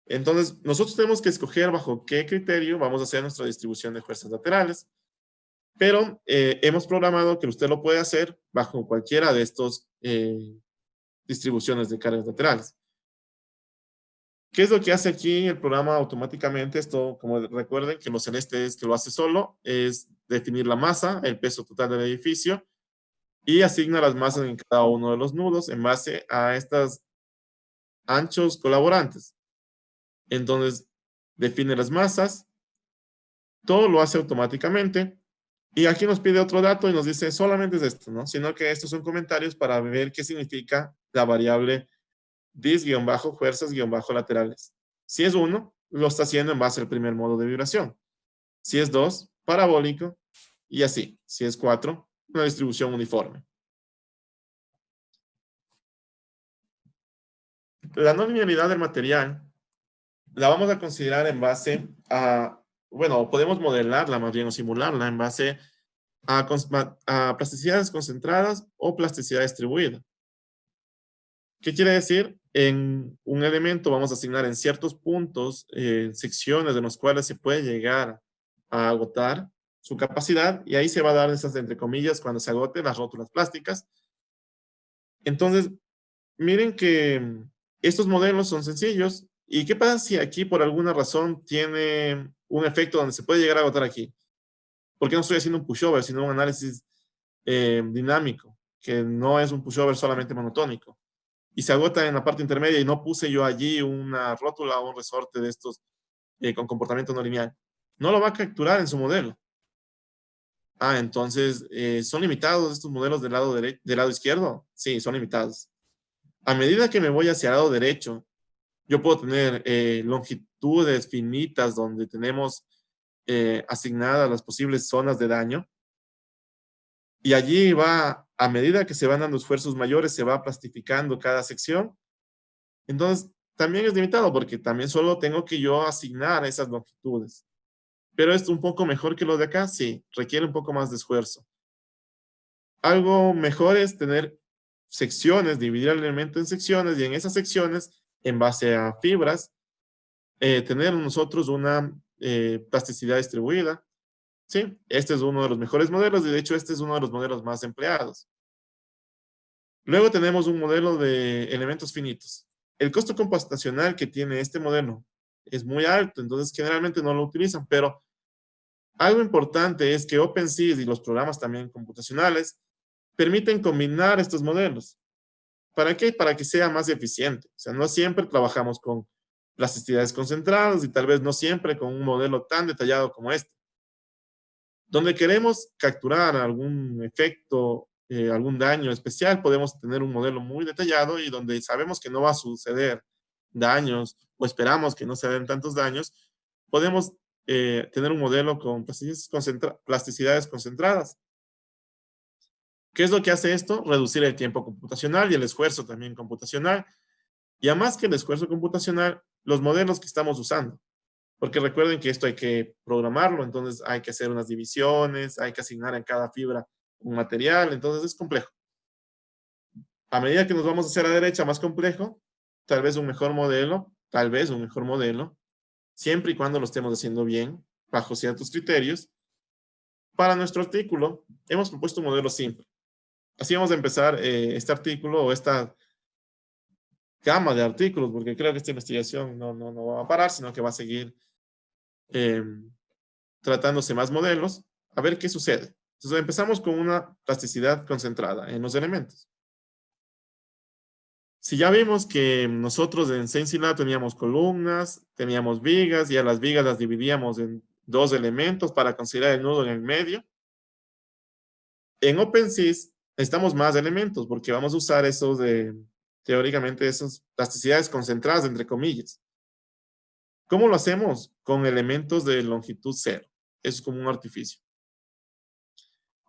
Entonces, nosotros tenemos que escoger bajo qué criterio vamos a hacer nuestra distribución de fuerzas laterales, pero hemos programado que usted lo puede hacer bajo cualquiera de estos distribuciones de cargas laterales. ¿Qué es lo que hace aquí el programa automáticamente? Esto, como recuerden, que lo celeste es que lo hace solo, es definir la masa, el peso total del edificio, y asigna las masas en cada uno de los nudos en base a estos anchos colaborantes. Entonces, define las masas, todo lo hace automáticamente, y aquí nos pide otro dato y nos dice solamente es esto, ¿no? Sino que estos son comentarios para ver qué significa la variable dis-fuerzas-laterales. Si es 1, lo está haciendo en base al primer modo de vibración. Si es 2, parabólico, y así. Si es 4, una distribución uniforme. La no linealidad del material la vamos a considerar en base a, bueno, podemos modelarla más bien o simularla en base a plasticidades concentradas o plasticidad distribuida. ¿Qué quiere decir? En un elemento vamos a asignar en ciertos puntos, secciones de los cuales se puede llegar a agotar su capacidad y ahí se va a dar esas, entre comillas, cuando se agoten las rótulas plásticas. Entonces, miren que estos modelos son sencillos. ¿Y qué pasa si aquí por alguna razón tiene un efecto donde se puede llegar a agotar aquí? ¿Por qué no estoy haciendo un pushover, sino un análisis dinámico, que no es un pushover solamente monotónico? Y se agota en la parte intermedia y no puse yo allí una rótula o un resorte de estos con comportamiento no lineal. No lo va a capturar en su modelo. Entonces, ¿son limitados estos modelos del lado izquierdo? Sí, son limitados. A medida que me voy hacia el lado derecho, yo puedo tener longitudes finitas donde tenemos asignadas las posibles zonas de daño. Y allí va, a medida que se van dando esfuerzos mayores, se va plastificando cada sección. Entonces, también es limitado porque también solo tengo que yo asignar esas longitudes. Pero es un poco mejor que lo de acá, sí, requiere un poco más de esfuerzo. Algo mejor es tener secciones, dividir el elemento en secciones y en esas secciones, en base a fibras, tener nosotros una plasticidad distribuida. Sí, este es uno de los mejores modelos y de hecho este es uno de los modelos más empleados. Luego tenemos un modelo de elementos finitos. El costo computacional que tiene este modelo es muy alto, entonces generalmente no lo utilizan, pero algo importante es que OpenSys y los programas también computacionales permiten combinar estos modelos. ¿Para qué? Para que sea más eficiente. O sea, no siempre trabajamos con plasticidades concentradas y tal vez no siempre con un modelo tan detallado como este. Donde queremos capturar algún efecto, algún daño especial, podemos tener un modelo muy detallado y donde sabemos que no va a suceder daños o esperamos que no se den tantos daños, podemos tener un modelo con plasticidades concentradas. ¿Qué es lo que hace esto? Reducir el tiempo computacional y el esfuerzo también computacional. Y además que el esfuerzo computacional, los modelos que estamos usando. Porque recuerden que esto hay que programarlo, entonces hay que hacer unas divisiones, hay que asignar en cada fibra un material, entonces es complejo. A medida que nos vamos a hacer a la derecha más complejo, tal vez un mejor modelo, siempre y cuando lo estemos haciendo bien, bajo ciertos criterios. Para nuestro artículo, hemos propuesto un modelo simple. Así vamos a empezar este artículo o esta gama de artículos, porque creo que esta investigación no va a parar, sino que va a seguir eh, tratándose más modelos, a ver qué sucede. Entonces empezamos con una plasticidad concentrada en los elementos. Si ya vimos que nosotros en SensiLab teníamos columnas, teníamos vigas, y a las vigas las dividíamos en dos elementos para considerar el nudo en el medio. En OpenSys necesitamos más elementos porque vamos a usar esos teóricamente esas plasticidades concentradas entre comillas. ¿Cómo lo hacemos? Con elementos de longitud cero. Eso es como un artificio.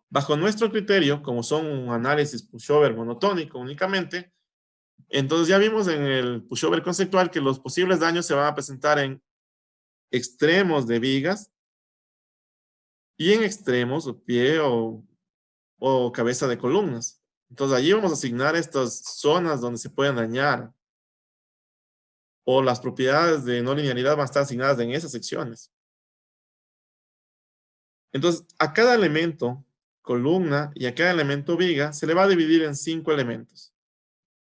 Bajo nuestro criterio, como son un análisis pushover monotónico únicamente, entonces ya vimos en el pushover conceptual que los posibles daños se van a presentar en extremos de vigas y en extremos o pie o cabeza de columnas. Entonces allí vamos a asignar estas zonas donde se pueden dañar o las propiedades de no linealidad van a estar asignadas en esas secciones. Entonces, a cada elemento, columna, y a cada elemento viga, se le va a dividir en 5 elementos.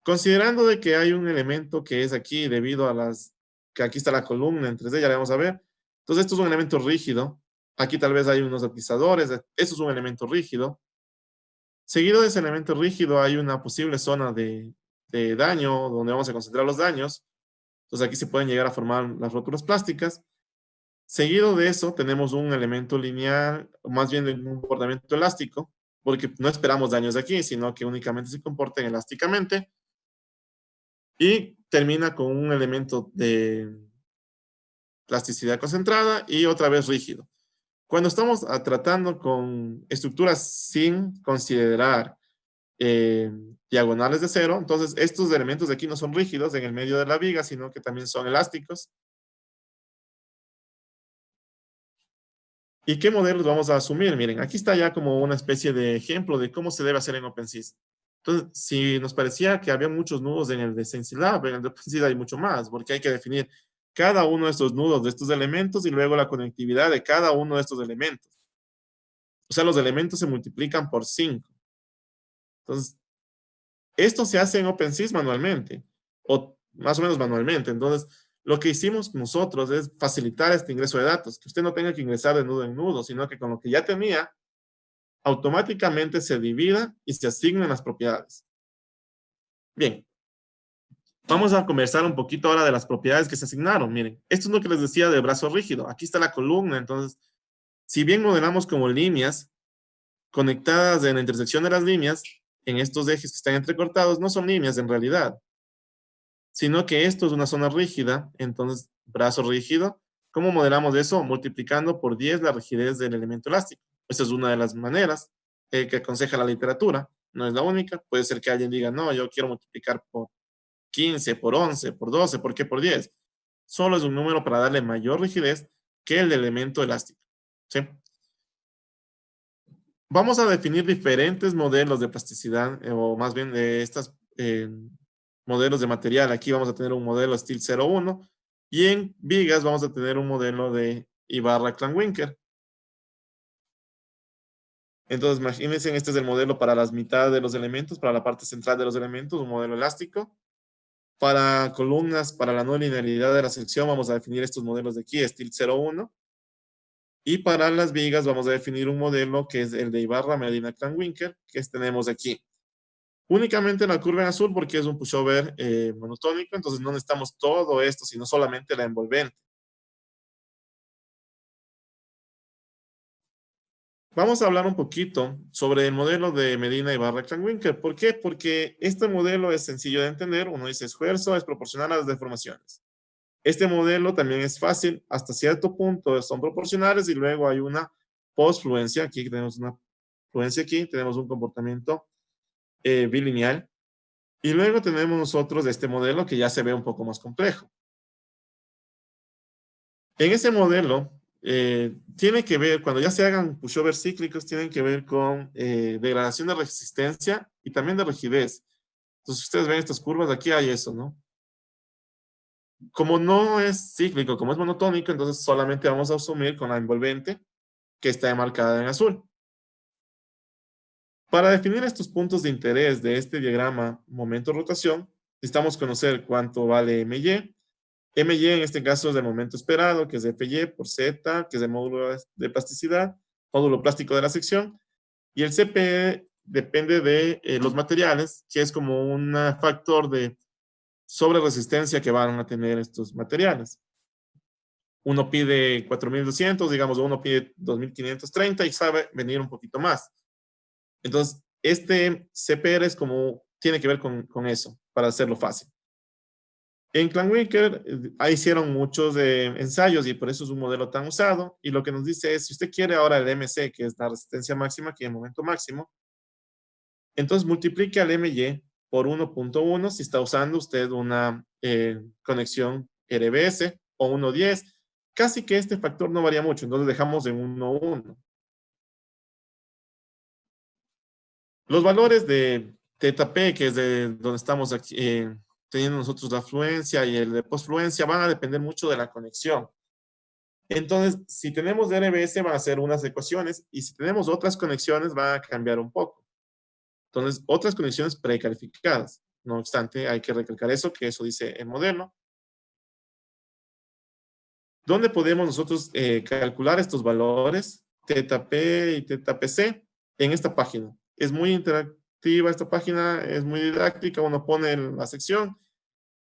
Considerando de que hay un elemento que es aquí debido a que aquí está la columna en 3D, ya le vamos a ver. Entonces, esto es un elemento rígido. Aquí tal vez hay unos deslizadores. Esto es un elemento rígido. Seguido de ese elemento rígido hay una posible zona de daño donde vamos a concentrar los daños. Entonces, aquí se pueden llegar a formar las rótulas plásticas. Seguido de eso, tenemos un elemento lineal, o más bien un comportamiento elástico, porque no esperamos daños de aquí, sino que únicamente se comporten elásticamente. Y termina con un elemento de plasticidad concentrada y otra vez rígido. Cuando estamos tratando con estructuras sin considerar diagonales de cero, entonces estos elementos de aquí no son rígidos en el medio de la viga, sino que también son elásticos. ¿Y qué modelos vamos a asumir? Miren, aquí está ya como una especie de ejemplo de cómo se debe hacer en OpenSys. Entonces, si nos parecía que había muchos nudos en el de SensiLab, en el de OpenSys hay mucho más, porque hay que definir cada uno de estos nudos, de estos elementos, y luego la conectividad de cada uno de estos elementos. O sea, los elementos se multiplican por 5. Entonces, esto se hace en OpenSys manualmente, o más o menos manualmente. Entonces, lo que hicimos nosotros es facilitar este ingreso de datos, que usted no tenga que ingresar de nudo en nudo, sino que con lo que ya tenía, automáticamente se divida y se asignen las propiedades. Bien, vamos a conversar un poquito ahora de las propiedades que se asignaron. Miren, esto es lo que les decía del brazo rígido. Aquí está la columna, entonces, si bien modelamos como líneas conectadas en la intersección de las líneas, en estos ejes que están entrecortados, no son líneas en realidad, sino que esto es una zona rígida, entonces, brazo rígido. ¿Cómo modelamos eso? Multiplicando por 10 la rigidez del elemento elástico. Esa es una de las maneras que aconseja la literatura. No es la única. Puede ser que alguien diga, no, yo quiero multiplicar por 15, por 11, por 12, ¿por qué por 10? Solo es un número para darle mayor rigidez que el elemento elástico, ¿sí? Vamos a definir diferentes modelos de plasticidad, o más bien de estos modelos de material. Aquí vamos a tener un modelo Steel 01 y en vigas vamos a tener un modelo de Ibarra-Klanwinkel. Entonces, imagínense, este es el modelo para las mitades de los elementos, para la parte central de los elementos, un modelo elástico. Para columnas, para la no linealidad de la sección, vamos a definir estos modelos de aquí, Steel 01. Y para las vigas vamos a definir un modelo que es el de Ibarra Medina Klanwinkel, que tenemos aquí. Únicamente la curva en azul porque es un pushover monotónico, entonces no necesitamos todo esto, sino solamente la envolvente. Vamos a hablar un poquito sobre el modelo de Medina Ibarra Klanwinkel. ¿Por qué? Porque este modelo es sencillo de entender. Uno dice esfuerzo es proporcional a las deformaciones. Este modelo también es fácil, hasta cierto punto son proporcionales y luego hay una postfluencia. Aquí tenemos una fluencia, aquí tenemos un comportamiento bilineal. Y luego tenemos nosotros este modelo que ya se ve un poco más complejo. En ese modelo tiene que ver, cuando ya se hagan pushovers cíclicos, tienen que ver con degradación de resistencia y también de rigidez. Entonces, ustedes ven estas curvas, aquí hay eso, ¿no? Como no es cíclico, como es monotónico, entonces solamente vamos a asumir con la envolvente que está marcada en azul. Para definir estos puntos de interés de este diagrama momento-rotación, necesitamos conocer cuánto vale MY. MY en este caso es el momento esperado, que es FY por Z, que es el módulo de plasticidad, módulo plástico de la sección, y el CP depende de los materiales, que es como un factor de sobre resistencia que van a tener estos materiales. Uno pide 4.200, digamos, o uno pide 2.530 y sabe venir un poquito más. Entonces, este CPR es como, tiene que ver con eso, para hacerlo fácil. En Klanwinkel hicieron muchos ensayos y por eso es un modelo tan usado. Y lo que nos dice es, si usted quiere ahora el MC, que es la resistencia máxima, que es el momento máximo, entonces multiplique al MY por 1.1 si está usando usted una conexión RBS o 1.10. Casi que este factor no varía mucho, entonces dejamos en 1.1. Los valores de teta P, que es de donde estamos aquí, teniendo nosotros la fluencia y el de postfluencia, van a depender mucho de la conexión. Entonces, si tenemos RBS van a ser unas ecuaciones y si tenemos otras conexiones van a cambiar un poco. Entonces, otras conexiones precalificadas. No obstante, hay que recalcar eso, que eso dice el modelo. ¿Dónde podemos nosotros calcular estos valores? Teta P y teta PC en esta página. Es muy interactiva esta página, es muy didáctica. Uno pone en la sección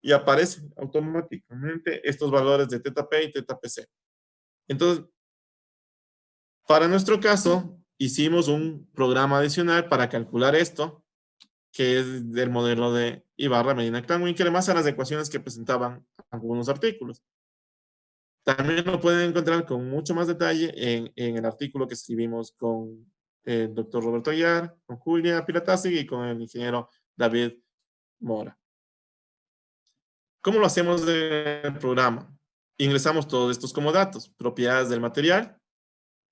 y aparece automáticamente estos valores de teta P y teta PC. Entonces, para nuestro caso, hicimos un programa adicional para calcular esto, que es del modelo de Ibarra Medina Klanwinkel, además a las ecuaciones que presentaban algunos artículos. También lo pueden encontrar con mucho más detalle en el artículo que escribimos con el doctor Roberto Aguiar, con Julia Piratazzi y con el ingeniero David Mora. ¿Cómo lo hacemos en el programa? Ingresamos todos estos como datos, propiedades del material,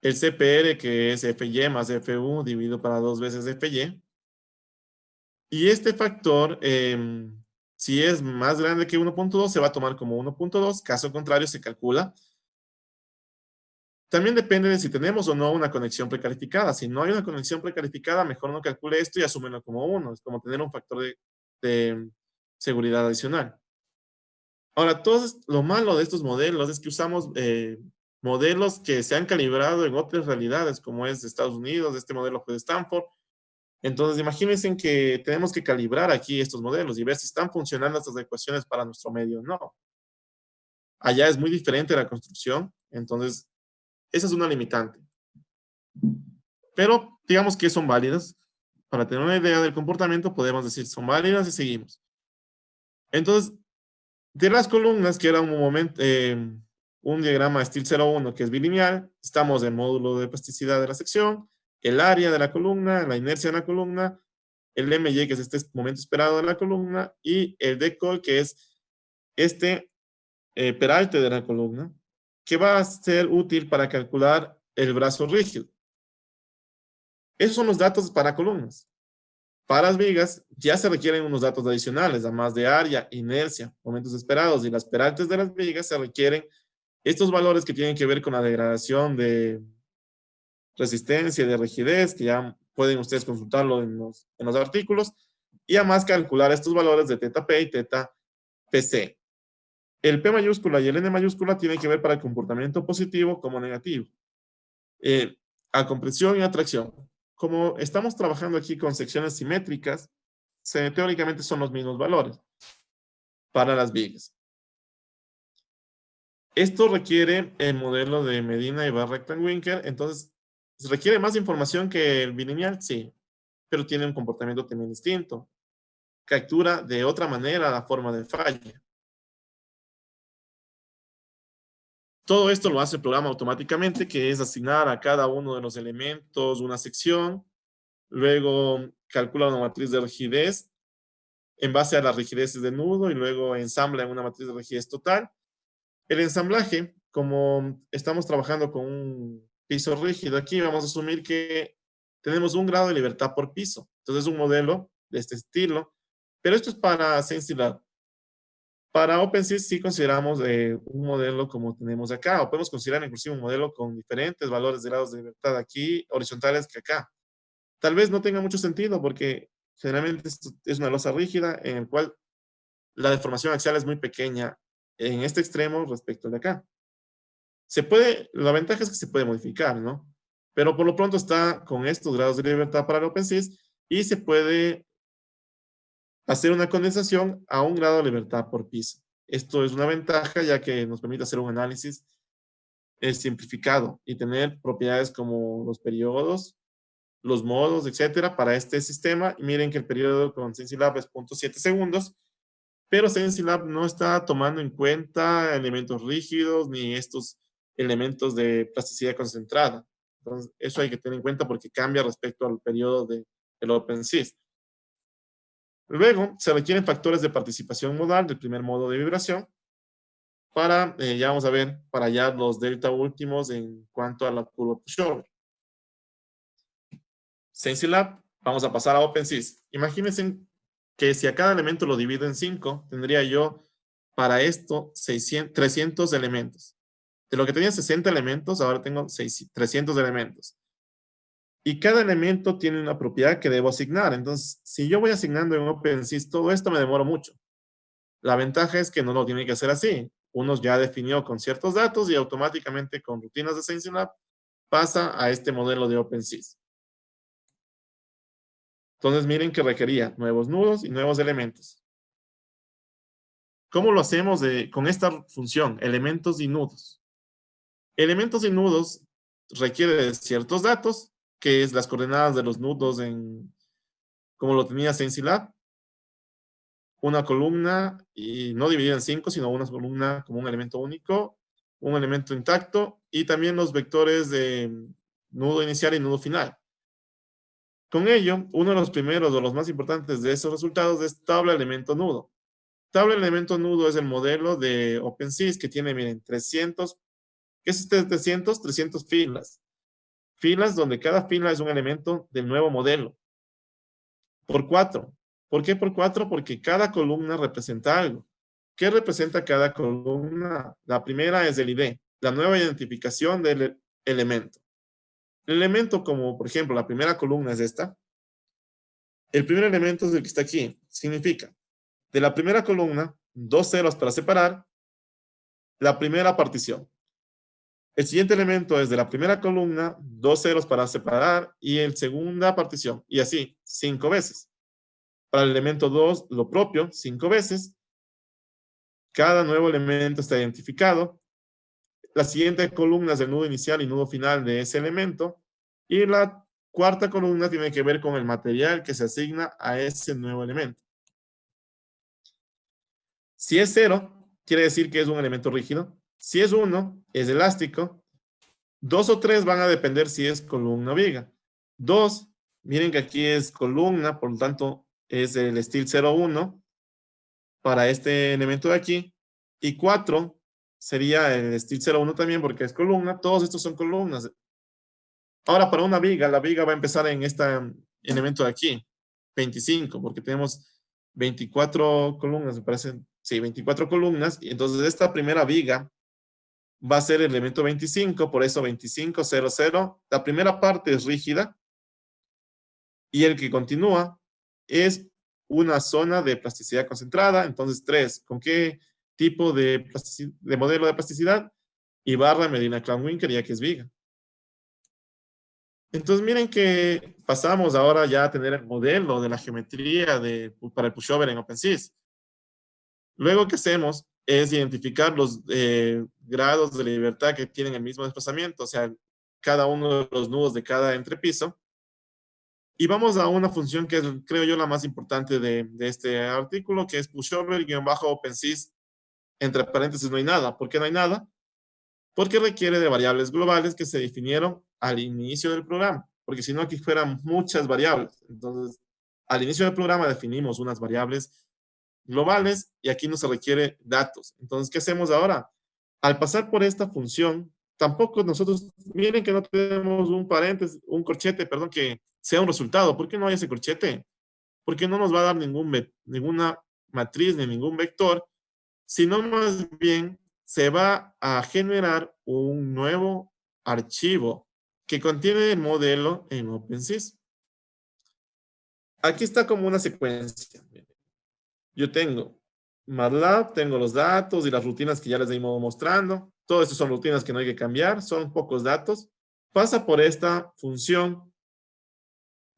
el CPR que es FY más FU dividido para 2 veces FY, y este factor, si es más grande que 1.2, se va a tomar como 1.2, caso contrario se calcula. También depende de si tenemos o no una conexión precalificada. Si no hay una conexión precalificada, mejor no calcule esto y asúmelo como 1. Es como tener un factor de seguridad adicional. Ahora, lo malo de estos modelos es que usamos modelos que se han calibrado en otras realidades, como es de Estados Unidos, este modelo fue de Stanford. Entonces, imagínense que tenemos que calibrar aquí estos modelos y ver si están funcionando estas ecuaciones para nuestro medio o no. Allá es muy diferente la construcción, entonces esa es una limitante. Pero digamos que son válidas. Para tener una idea del comportamiento, podemos decir son válidas y seguimos. Entonces, de las columnas, que era un momento, un diagrama Steel 01 que es bilineal, estamos en el módulo de plasticidad de la sección, el área de la columna, la inercia de la columna, el MY, que es este momento esperado de la columna, y el decoy, que es este peralte de la columna, que va a ser útil para calcular el brazo rígido. Esos son los datos para columnas. Para las vigas ya se requieren unos datos adicionales, además de área, inercia, momentos esperados y las peraltes de las vigas se requieren estos valores que tienen que ver con la degradación de resistencia y de rigidez, que ya pueden ustedes consultarlo en los artículos, y además calcular estos valores de teta P y teta PC. El P mayúscula y el N mayúscula tienen que ver para el comportamiento positivo como negativo. A compresión y atracción. Como estamos trabajando aquí con secciones simétricas, teóricamente son los mismos valores para las vigas. Esto requiere el modelo de Medina y Barr-Rectan-Winkel, entonces, ¿requiere más información que el bilineal? Sí, pero tiene un comportamiento también distinto. Captura de otra manera la forma de falla. Todo esto lo hace el programa automáticamente, que es asignar a cada uno de los elementos una sección, luego calcula una matriz de rigidez en base a las rigideces de nudo y luego ensambla en una matriz de rigidez total. El ensamblaje, como estamos trabajando con un piso rígido aquí, vamos a asumir que tenemos un grado de libertad por piso. Entonces es un modelo de este estilo, pero esto es para SensiLab. Para OpenSys sí consideramos un modelo como tenemos acá, o podemos considerar inclusive un modelo con diferentes valores de grados de libertad aquí, horizontales que acá. Tal vez no tenga mucho sentido porque generalmente esto es una losa rígida en el cual la deformación axial es muy pequeña en este extremo respecto al de acá. La ventaja es que se puede modificar, ¿no? Pero por lo pronto está con estos grados de libertad para el OpenSys y se puede hacer una condensación a un grado de libertad por piso. Esto es una ventaja ya que nos permite hacer un análisis simplificado y tener propiedades como los periodos, los modos, etcétera, para este sistema. Y miren que el periodo con SensiLab es 0.7 segundos, pero SensiLab no está tomando en cuenta elementos rígidos ni estos elementos de plasticidad concentrada. Entonces, eso hay que tener en cuenta porque cambia respecto al periodo del OpenSys. Luego, se requieren factores de participación modal del primer modo de vibración para, ya vamos a ver, para hallar los delta últimos en cuanto a la curva pushover. SensiLab, vamos a pasar a OpenSys. Imagínense que si a cada elemento lo divido en 5, tendría yo para esto 300 elementos. De lo que tenía 60 elementos, ahora tengo 300 elementos. Y cada elemento tiene una propiedad que debo asignar. Entonces, si yo voy asignando en OpenSys todo esto, me demoro mucho. La ventaja es que no lo tiene que hacer así. Uno ya definió con ciertos datos y automáticamente con rutinas de SensiLab pasa a este modelo de OpenSys. Entonces, miren que requería nuevos nudos y nuevos elementos. ¿Cómo lo hacemos con esta función? Elementos y nudos. Elementos y nudos requiere de ciertos datos, que es las coordenadas de los nudos como lo tenía SensiLab. Una columna y no dividida en 5, sino una columna como un elemento único, un elemento intacto y también los vectores de nudo inicial y nudo final. Con ello, uno de los primeros o los más importantes de esos resultados es tabla elemento nudo. Tabla elemento nudo es el modelo de OpenSys que tiene, miren, 300. ¿Qué es este 300? 300 filas. Filas donde cada fila es un elemento del nuevo modelo. Por 4. ¿Por qué por 4? Porque cada columna representa algo. ¿Qué representa cada columna? La primera es el ID, la nueva identificación del elemento. El elemento, como por ejemplo la primera columna es esta, el primer elemento es el que está aquí. Significa, de la primera columna, 2 ceros para separar la primera partición. El siguiente elemento es de la primera columna, 2 ceros para separar y el segunda partición. Y así, 5 veces. Para el elemento 2, lo propio, 5 veces. Cada nuevo elemento está identificado. La siguiente columna es el nudo inicial y nudo final de ese elemento. Y la cuarta columna tiene que ver con el material que se asigna a ese nuevo elemento. Si es 0, quiere decir que es un elemento rígido. Si es 1, es elástico. 2 o 3 van a depender si es columna o viga. 2 Miren que aquí es columna, por lo tanto, es el style 01 para este elemento de aquí. Y 4 sería el style 01 también porque es columna. Todos estos son columnas. Ahora, para una viga, la viga va a empezar en este elemento de aquí, 25, porque tenemos 24 columnas, me parece. Sí, 24 columnas. Y entonces esta primera viga va a ser el elemento 25, por eso 25, 0, 0. La primera parte es rígida y el que continúa es una zona de plasticidad concentrada. Entonces, 3, ¿con qué tipo de modelo de plasticidad? Ibarra, Medina, Clown-Winker, ya que es viga. Entonces, miren que pasamos ahora ya a tener el modelo de la geometría para el pushover en OpenSys. Luego, ¿qué hacemos? Es identificar los grados de libertad que tienen el mismo desplazamiento, o sea, cada uno de los nudos de cada entrepiso. Y vamos a una función que es, creo yo, la más importante de este artículo, que es pushover-OpenSys, entre paréntesis no hay nada. ¿Por qué no hay nada? Porque requiere de variables globales que se definieron al inicio del programa, porque si no aquí fueran muchas variables. Entonces, al inicio del programa definimos unas variables globales y aquí no se requiere datos. Entonces, ¿qué hacemos ahora? Al pasar por esta función, tampoco nosotros, miren que no tenemos un paréntesis, un corchete, perdón, que sea un resultado. ¿Por qué no hay ese corchete? Porque no nos va a dar ninguna matriz ni ningún vector, sino más bien se va a generar un nuevo archivo que contiene el modelo en OpenSys. Aquí está como una secuencia. Yo tengo MATLAB, tengo los datos y las rutinas que ya les hemos mostrando. Todo esto son rutinas que no hay que cambiar, son pocos datos. Pasa por esta función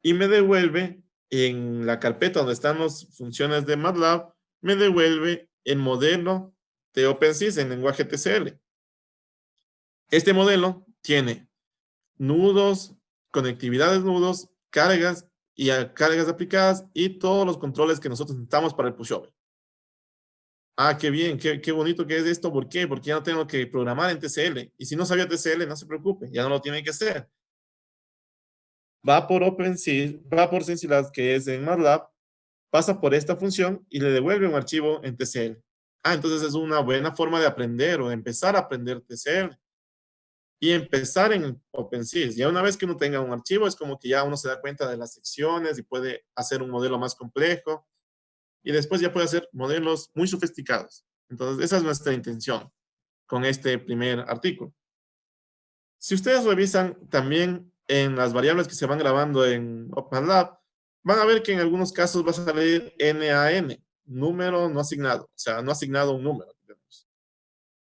y me devuelve en la carpeta donde están las funciones de MATLAB, me devuelve el modelo de OpenSys en lenguaje TCL. Este modelo tiene nudos, conectividad de nudos, cargas y cargas aplicadas y todos los controles que nosotros necesitamos para el pushover. Ah, qué bien, qué bonito que es esto. ¿Por qué? Porque ya no tengo que programar en TCL. Y si no sabía TCL, no se preocupe, ya no lo tiene que hacer. Va por OpenSys, va por Sensilab, que es en MATLAB, pasa por esta función y le devuelve un archivo en TCL. Ah, entonces es una buena forma de aprender o de empezar a aprender TCL. Y empezar en OpenSys. Ya una vez que uno tenga un archivo, es como que ya uno se da cuenta de las secciones y puede hacer un modelo más complejo. Y después ya puede hacer modelos muy sofisticados. Entonces, esa es nuestra intención con este primer artículo. Si ustedes revisan también en las variables que se van grabando en OpenLab, van a ver que en algunos casos va a salir NaN, número no asignado, o sea, no asignado un número.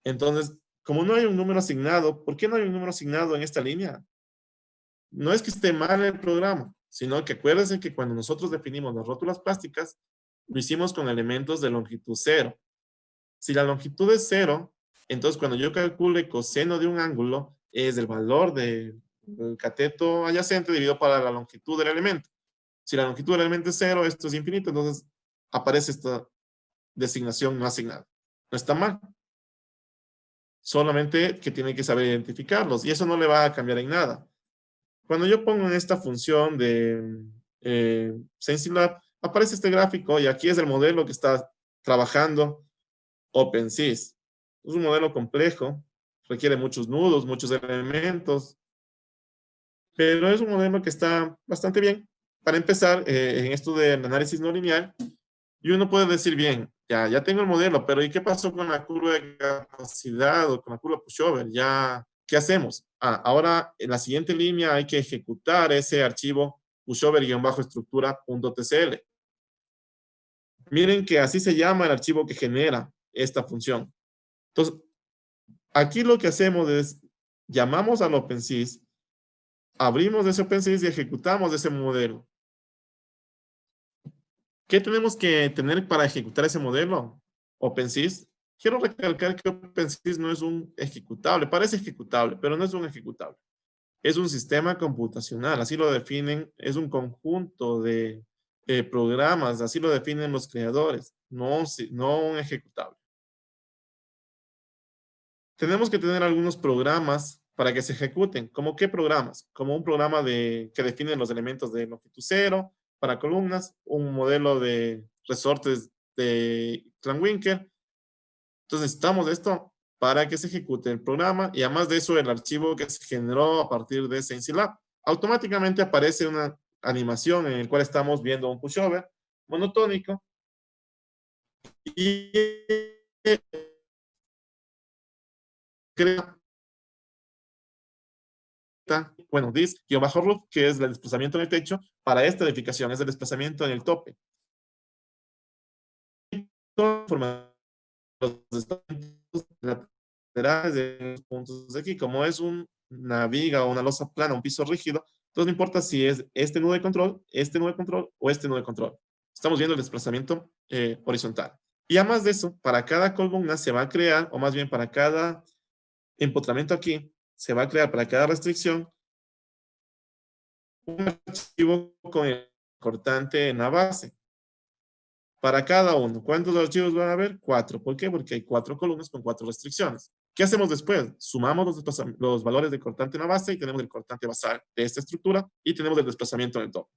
Entonces, como no hay un número asignado, ¿por qué no hay un número asignado en esta línea? No es que esté mal el programa, sino que acuérdense que cuando nosotros definimos las rótulas plásticas, lo hicimos con elementos de longitud 0. Si la longitud es 0, entonces cuando yo calcule coseno de un ángulo, es el valor del cateto adyacente dividido por la longitud del elemento. Si la longitud del elemento es 0, esto es infinito, entonces aparece esta designación no asignada. No está mal. Solamente que tiene que saber identificarlos y eso no le va a cambiar en nada. Cuando yo pongo en esta función de Sensilab, aparece este gráfico y aquí es el modelo que está trabajando OpenSys. Es un modelo complejo, requiere muchos nudos, muchos elementos, pero es un modelo que está bastante bien. Para empezar, en esto del análisis no lineal, y uno puede decir, bien, ya tengo el modelo, pero ¿y qué pasó con la curva de capacidad o con la curva pushover? Ya, ¿qué hacemos? Ahora en la siguiente línea hay que ejecutar ese archivo pushover-estructura.tcl. Miren que así se llama el archivo que genera esta función. Entonces, aquí lo que hacemos es, llamamos al OpenSys, abrimos ese OpenSys y ejecutamos ese modelo. ¿Qué tenemos que tener para ejecutar ese modelo? OpenSys. Quiero recalcar que OpenSys no es un ejecutable, parece ejecutable, pero no es un ejecutable. Es un sistema computacional, así lo definen, es un conjunto de programas, así lo definen los creadores, no un ejecutable. Tenemos que tener algunos programas para que se ejecuten. ¿Cómo qué programas? Como un programa que define los elementos de longitud cero para columnas, un modelo de resortes de Clanwinkel. Entonces necesitamos esto para que se ejecute el programa y además de eso el archivo que se generó a partir de SensiLab. Automáticamente aparece una animación en la cual estamos viendo un pushover monotónico y crea, bueno, this-roof, que es el desplazamiento en el techo, para esta edificación, es el desplazamiento en el tope. Los desplazamientos laterales de los puntos de aquí, como es una viga o una losa plana, un piso rígido, entonces no importa si es este nudo de control, este nudo de control o este nudo de control. Estamos viendo el desplazamiento horizontal. Y además de eso, para cada columna se va a crear, o más bien para cada empotramiento aquí, se va a crear para cada restricción un archivo con el cortante en la base. Para cada uno. ¿Cuántos archivos van a haber? 4. ¿Por qué? Porque hay 4 columnas con 4 restricciones. ¿Qué hacemos después? Sumamos los valores de cortante en la base y tenemos el cortante basal de esta estructura y tenemos el desplazamiento en el top.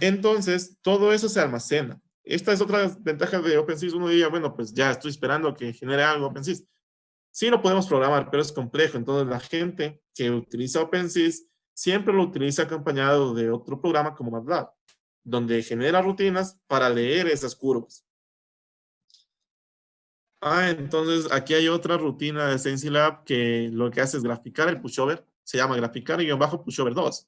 Entonces, todo eso se almacena. Esta es otra ventaja de OpenSys. Uno diría, bueno, pues ya estoy esperando que genere algo OpenSys. Sí lo podemos programar, pero es complejo. Entonces, la gente que utiliza OpenSys siempre lo utiliza acompañado de otro programa como MATLAB, donde genera rutinas para leer esas curvas. Entonces aquí hay otra rutina de SensiLab que lo que hace es graficar el pushover. Se llama graficar-pushover 2.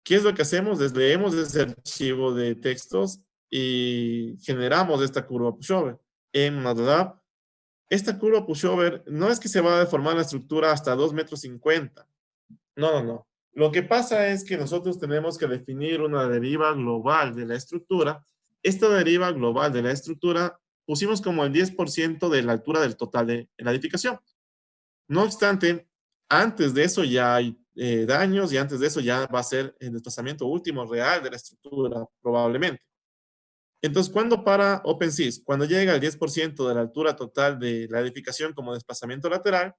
¿Qué es lo que hacemos? Es leemos ese archivo de textos y generamos esta curva pushover. En MATLAB, esta curva pushover no es que se va a deformar la estructura hasta 2,50 m. No, no, no. Lo que pasa es que nosotros tenemos que definir una deriva global de la estructura. Esta deriva global de la estructura pusimos como el 10% de la altura del total de la edificación. No obstante, antes de eso ya hay daños y antes de eso ya va a ser el desplazamiento último real de la estructura, probablemente. Entonces, ¿cuándo para OpenSys? Cuando llega al 10% de la altura total de la edificación como desplazamiento lateral,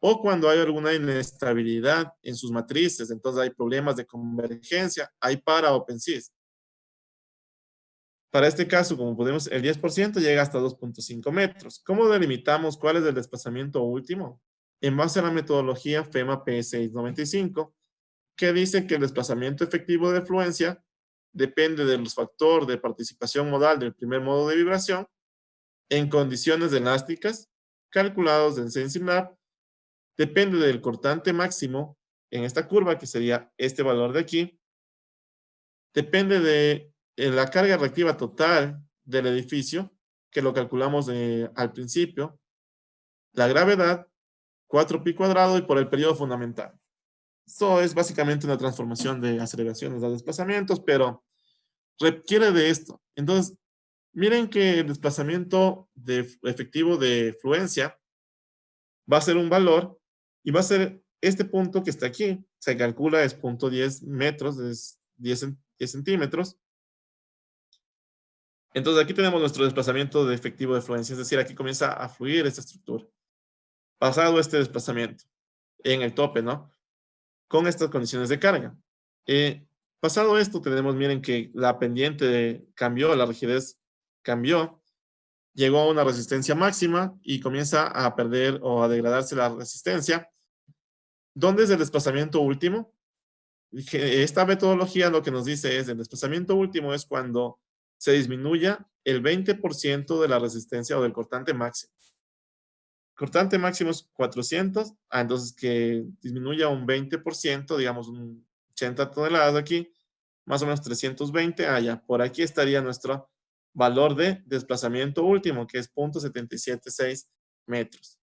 o cuando hay alguna inestabilidad en sus matrices, entonces hay problemas de convergencia, ahí para OpenSys. Para este caso, como podemos, el 10% llega hasta 2,5 metros. ¿Cómo delimitamos cuál es el desplazamiento último? En base a la metodología FEMA P695, que dice que el desplazamiento efectivo de fluencia depende de los factores de participación modal del primer modo de vibración en condiciones elásticas, calculados en SensiLab, depende del cortante máximo en esta curva, que sería este valor de aquí, depende de la carga reactiva total del edificio, que lo calculamos al principio, la gravedad, 4pi cuadrado y por el periodo fundamental. Esto es básicamente una transformación de aceleraciones a desplazamientos, pero requiere de esto. Entonces, miren que el desplazamiento efectivo de fluencia va a ser un valor y va a ser este punto que está aquí. Se calcula es 0,10 metros, es 10 centímetros. Entonces aquí tenemos nuestro desplazamiento de efectivo de fluencia, es decir, aquí comienza a fluir esta estructura. Pasado este desplazamiento en el tope, ¿no? Con estas condiciones de carga. Pasado esto, tenemos, miren que la pendiente cambió, la rigidez cambió, llegó a una resistencia máxima y comienza a perder o a degradarse la resistencia. ¿Dónde es el desplazamiento último? Esta metodología lo que nos dice es el desplazamiento último es cuando se disminuya el 20% de la resistencia o del cortante máximo. Cortante máximo es 400, entonces que disminuya un 20%, digamos un 80 toneladas aquí, más o menos 320, ya, por aquí estaría nuestro valor de desplazamiento último, que es 0,776 metros.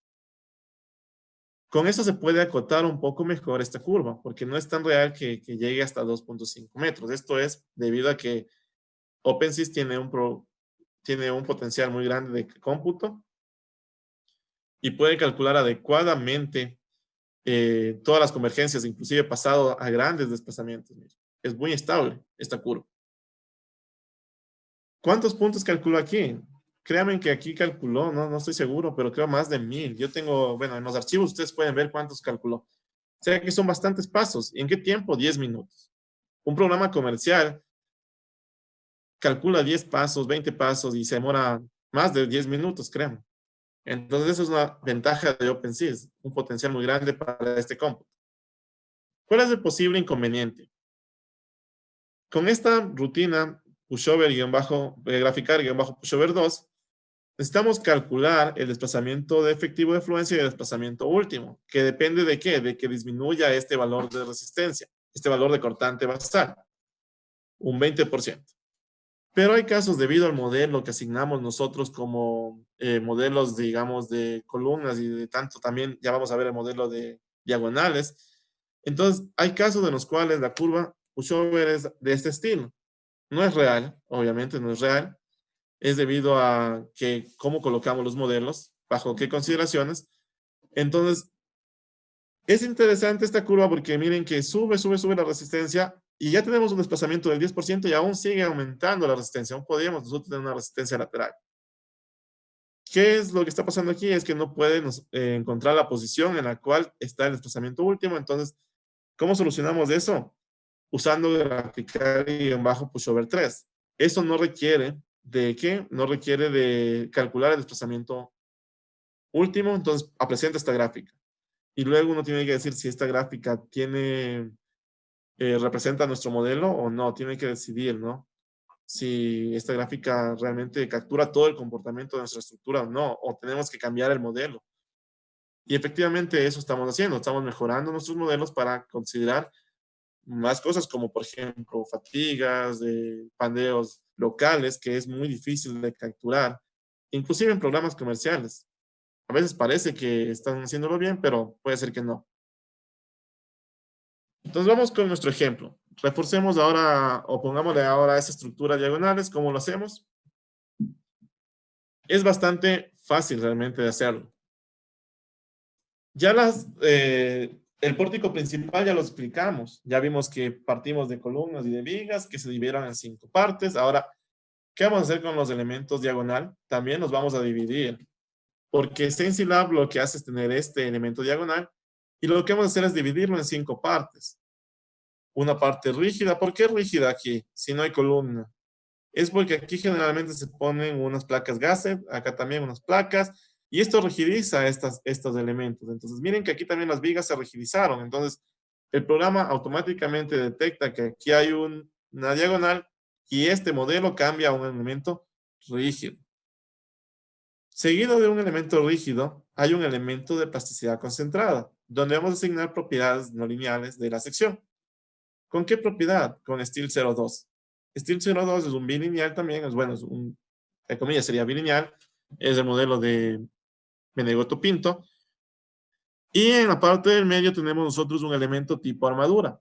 Con eso se puede acotar un poco mejor esta curva, porque no es tan real que llegue hasta 2,5 metros. Esto es debido a que OpenSys tiene un potencial muy grande de cómputo y puede calcular adecuadamente todas las convergencias, inclusive pasado a grandes desplazamientos. Es muy estable esta curva. ¿Cuántos puntos calculo aquí? créanme que aquí calculó, no estoy seguro, pero creo más de 1000. Yo tengo, bueno, en los archivos ustedes pueden ver cuántos calculó. O sea que son bastantes pasos. ¿Y en qué tiempo? 10 minutos. Un programa comercial calcula 10 pasos, 20 pasos y se demora más de 10 minutos, créanme. Entonces, eso es una ventaja de OpenSea, es un potencial muy grande para este cómputo. ¿Cuál es el posible inconveniente? Con esta rutina graficar-pushover 2, necesitamos calcular el desplazamiento de efectivo de fluencia y el desplazamiento último, que depende de qué, de que disminuya este valor de resistencia, este valor de cortante basal, un 20%. Pero hay casos debido al modelo que asignamos nosotros como modelos, digamos, de columnas y de tanto también, ya vamos a ver el modelo de diagonales. Entonces, hay casos en los cuales la curva pushover es de este estilo. No es real, obviamente no es real. Es debido a que cómo colocamos los modelos, bajo qué consideraciones. Entonces, es interesante esta curva porque miren que sube la resistencia y ya tenemos un desplazamiento del 10% y aún sigue aumentando la resistencia. Aún podríamos nosotros tener una resistencia lateral. ¿Qué es lo que está pasando aquí? Es que no pueden encontrar la posición en la cual está el desplazamiento último. Entonces, ¿cómo solucionamos eso? Usando graficar y en bajo pushover 3. Eso no requiere de qué? No requiere de calcular el desplazamiento último. Entonces, presenta esta gráfica. Y luego uno tiene que decir si esta gráfica tiene, representa nuestro modelo o no. Tiene que decidir, ¿no? Si esta gráfica realmente captura todo el comportamiento de nuestra estructura o no, o tenemos que cambiar el modelo. Y efectivamente eso estamos haciendo, estamos mejorando nuestros modelos para considerar más cosas como, por ejemplo, fatigas, pandeos locales, que es muy difícil de capturar, inclusive en programas comerciales. A veces parece que están haciéndolo bien, pero puede ser que no. Entonces vamos con nuestro ejemplo. Reforcemos ahora, o pongámosle ahora esa estructura diagonales. ¿Cómo lo hacemos? Es bastante fácil realmente de hacerlo. Ya el pórtico principal ya lo explicamos. Ya vimos que partimos de columnas y de vigas que se dividieron en 5 partes. Ahora, ¿qué vamos a hacer con los elementos diagonal? También los vamos a dividir. Porque StencilLab lo que hace es tener este elemento diagonal y lo que vamos a hacer es dividirlo en 5 partes. Una parte rígida. ¿Por qué rígida aquí? Si no hay columna. Es porque aquí generalmente se ponen unas placas gasset, acá también unas placas, y esto rigidiza estos elementos. Entonces, miren que aquí también las vigas se rigidizaron. Entonces, el programa automáticamente detecta que aquí hay una diagonal y este modelo cambia a un elemento rígido. Seguido de un elemento rígido, hay un elemento de plasticidad concentrada, donde vamos a asignar propiedades no lineales de la sección. ¿Con qué propiedad? Con Steel 02. Steel 02 es un bilineal también, es un, entre comillas, sería bilineal, es el modelo de Menegoto Pinto. Y en la parte del medio tenemos nosotros un elemento tipo armadura.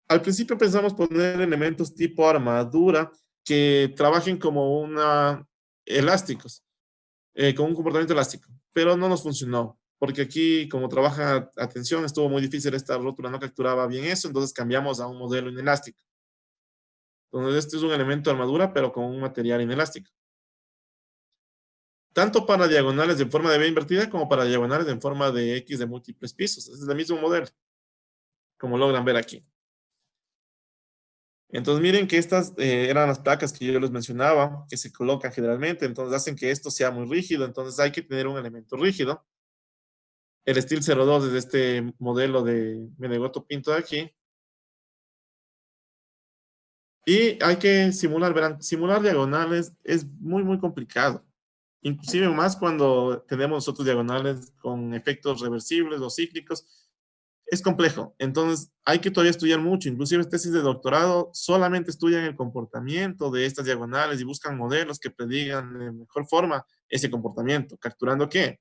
Al principio pensamos poner elementos tipo armadura que trabajen como elásticos, con un comportamiento elástico, pero no nos funcionó, porque aquí como trabaja a tensión estuvo muy difícil, esta rótula no capturaba bien eso, entonces cambiamos a un modelo inelástico. Entonces, este es un elemento de armadura, pero con un material inelástico. Tanto para diagonales en forma de B invertida como para diagonales en forma de X de múltiples pisos. Es el mismo modelo, como logran ver aquí. Entonces, miren que estas eran las placas que yo les mencionaba, que se colocan generalmente, entonces hacen que esto sea muy rígido, entonces hay que tener un elemento rígido. El Steel 02 es este modelo de Menegoto Pinto de aquí. Y hay que simular, verán, simular diagonales es muy complicado. Inclusive más cuando tenemos nosotros diagonales con efectos reversibles o cíclicos, es complejo. Entonces hay que todavía estudiar mucho. Inclusive tesis de doctorado solamente estudian el comportamiento de estas diagonales y buscan modelos que predigan de mejor forma ese comportamiento. ¿Capturando qué?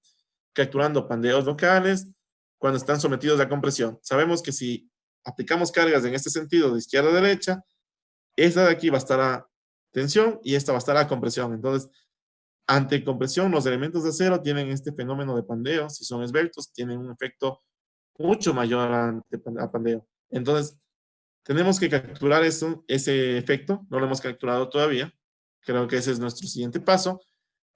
Capturando pandeos locales cuando están sometidos a compresión. Sabemos que si aplicamos cargas en este sentido de izquierda a derecha, esta de aquí va a estar a tensión y esta va a estar a compresión. Entonces, ante compresión, los elementos de acero tienen este fenómeno de pandeo. Si son esbeltos, tienen un efecto mucho mayor a pandeo. Entonces, tenemos que capturar ese efecto. No lo hemos capturado todavía. Creo que ese es nuestro siguiente paso.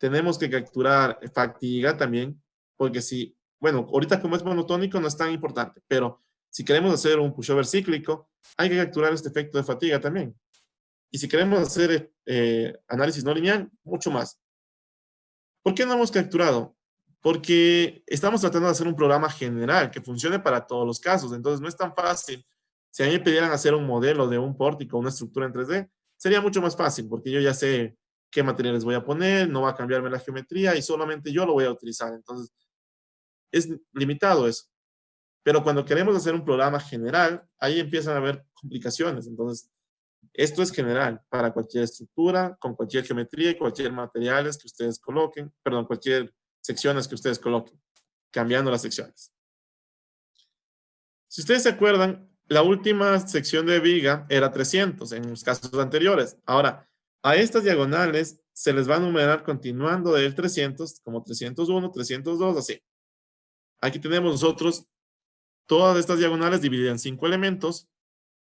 tenemos que capturar fatiga también, porque si, bueno, ahorita como es monotónico no es tan importante, pero si queremos hacer un pushover cíclico, hay que capturar este efecto de fatiga también. Y si queremos hacer análisis no lineal, mucho más. ¿Por qué no hemos capturado? Porque estamos tratando de hacer un programa general que funcione para todos los casos. Entonces no es tan fácil. Si a mí me pidieran hacer un modelo de un pórtico, una estructura en 3D, sería mucho más fácil porque yo ya sé qué materiales voy a poner, no va a cambiarme la geometría y solamente yo lo voy a utilizar. Entonces es limitado eso. Pero cuando queremos hacer un programa general, ahí empiezan a haber complicaciones. Entonces, esto es general para cualquier estructura, con cualquier geometría y cualquier materiales que ustedes coloquen, perdón, cualquier secciones que ustedes coloquen, cambiando las secciones. Si ustedes se acuerdan, la última sección de viga era 300 en los casos anteriores. Ahora, a estas diagonales se les va a numerar continuando del 300, como 301, 302, así. Aquí tenemos nosotros todas estas diagonales divididas en 5 elementos.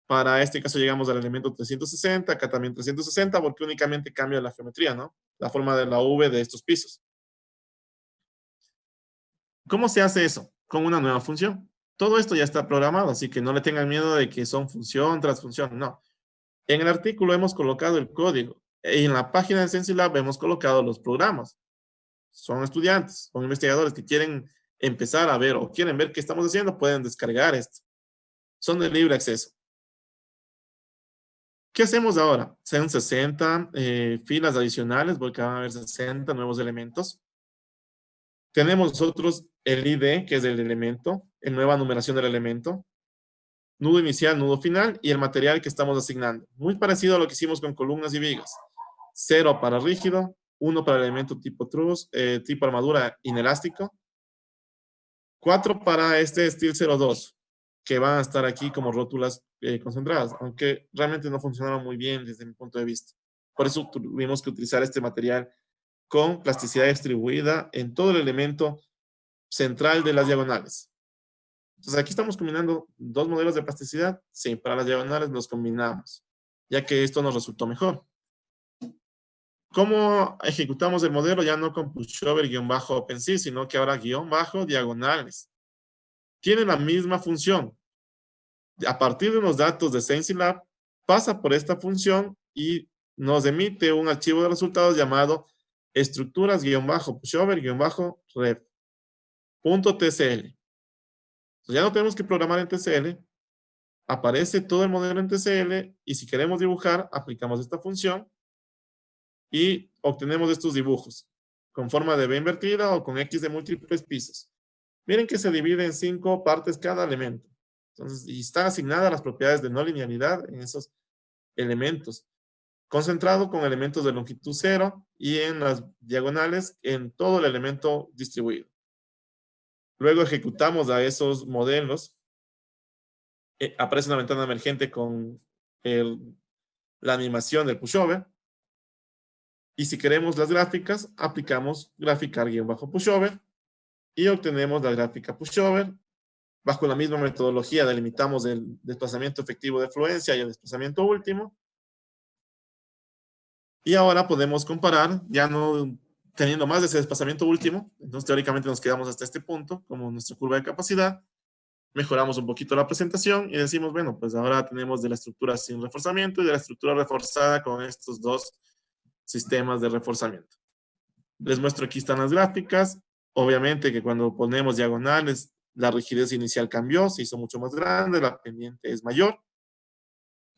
Para este caso llegamos al elemento 360, acá también 360, porque únicamente cambia la geometría, ¿no? La forma de la V de estos pisos. ¿Cómo se hace eso? Con una nueva función. Todo esto ya está programado, así que no le tengan miedo de que son función tras función, no. En el artículo hemos colocado el código y en la página de SensiLab hemos colocado los programas. Son estudiantes, son investigadores que quieren empezar a ver o quieren ver qué estamos haciendo, pueden descargar esto. Son de libre acceso. ¿Qué hacemos ahora? Sean 60 filas adicionales porque van a haber 60 nuevos elementos. Tenemos nosotros el ID, que es el elemento, en nueva numeración del elemento, nudo inicial, nudo final y el material que estamos asignando. Muy parecido a lo que hicimos con columnas y vigas. 0 para rígido, 1 para el elemento tipo truss, tipo armadura inelástico, 4 para este Steel 02, que van a estar aquí como rótulas concentradas, aunque realmente no funcionaron muy bien desde mi punto de vista. Por eso tuvimos que utilizar este material con plasticidad distribuida en todo el elemento central de las diagonales. Entonces aquí estamos combinando dos modelos de plasticidad. Sí, para las diagonales los combinamos, ya que esto nos resultó mejor. ¿Cómo ejecutamos el modelo? Ya no con pushover-OpenC, sino que ahora _diagonales. Tiene la misma función. A partir de unos datos de SensiLab, pasa por esta función y nos emite un archivo de resultados llamado estructuras-pushover-ref.tcl. Ya no tenemos que programar en TCL, aparece todo el modelo en TCL y si queremos dibujar, aplicamos esta función y obtenemos estos dibujos con forma de B invertida o con X de múltiples pisos. Miren que se divide en 5 partes cada elemento. Entonces, y están asignadas las propiedades de no linealidad en esos elementos, concentrado con elementos de longitud 0 y en las diagonales en todo el elemento distribuido. Luego ejecutamos a esos modelos. Aparece una ventana emergente con la animación del pushover. Y si queremos las gráficas, aplicamos graficar-pushover y obtenemos la gráfica pushover. Bajo la misma metodología delimitamos el desplazamiento efectivo de fluencia y el desplazamiento último. Y ahora podemos comparar, ya no teniendo más de ese desplazamiento último, entonces teóricamente nos quedamos hasta este punto, como nuestra curva de capacidad. Mejoramos un poquito la presentación y decimos, bueno, pues ahora tenemos de la estructura sin reforzamiento y de la estructura reforzada con estos dos sistemas de reforzamiento. Les muestro aquí están las gráficas. Obviamente que cuando ponemos diagonales, la rigidez inicial cambió, se hizo mucho más grande, la pendiente es mayor.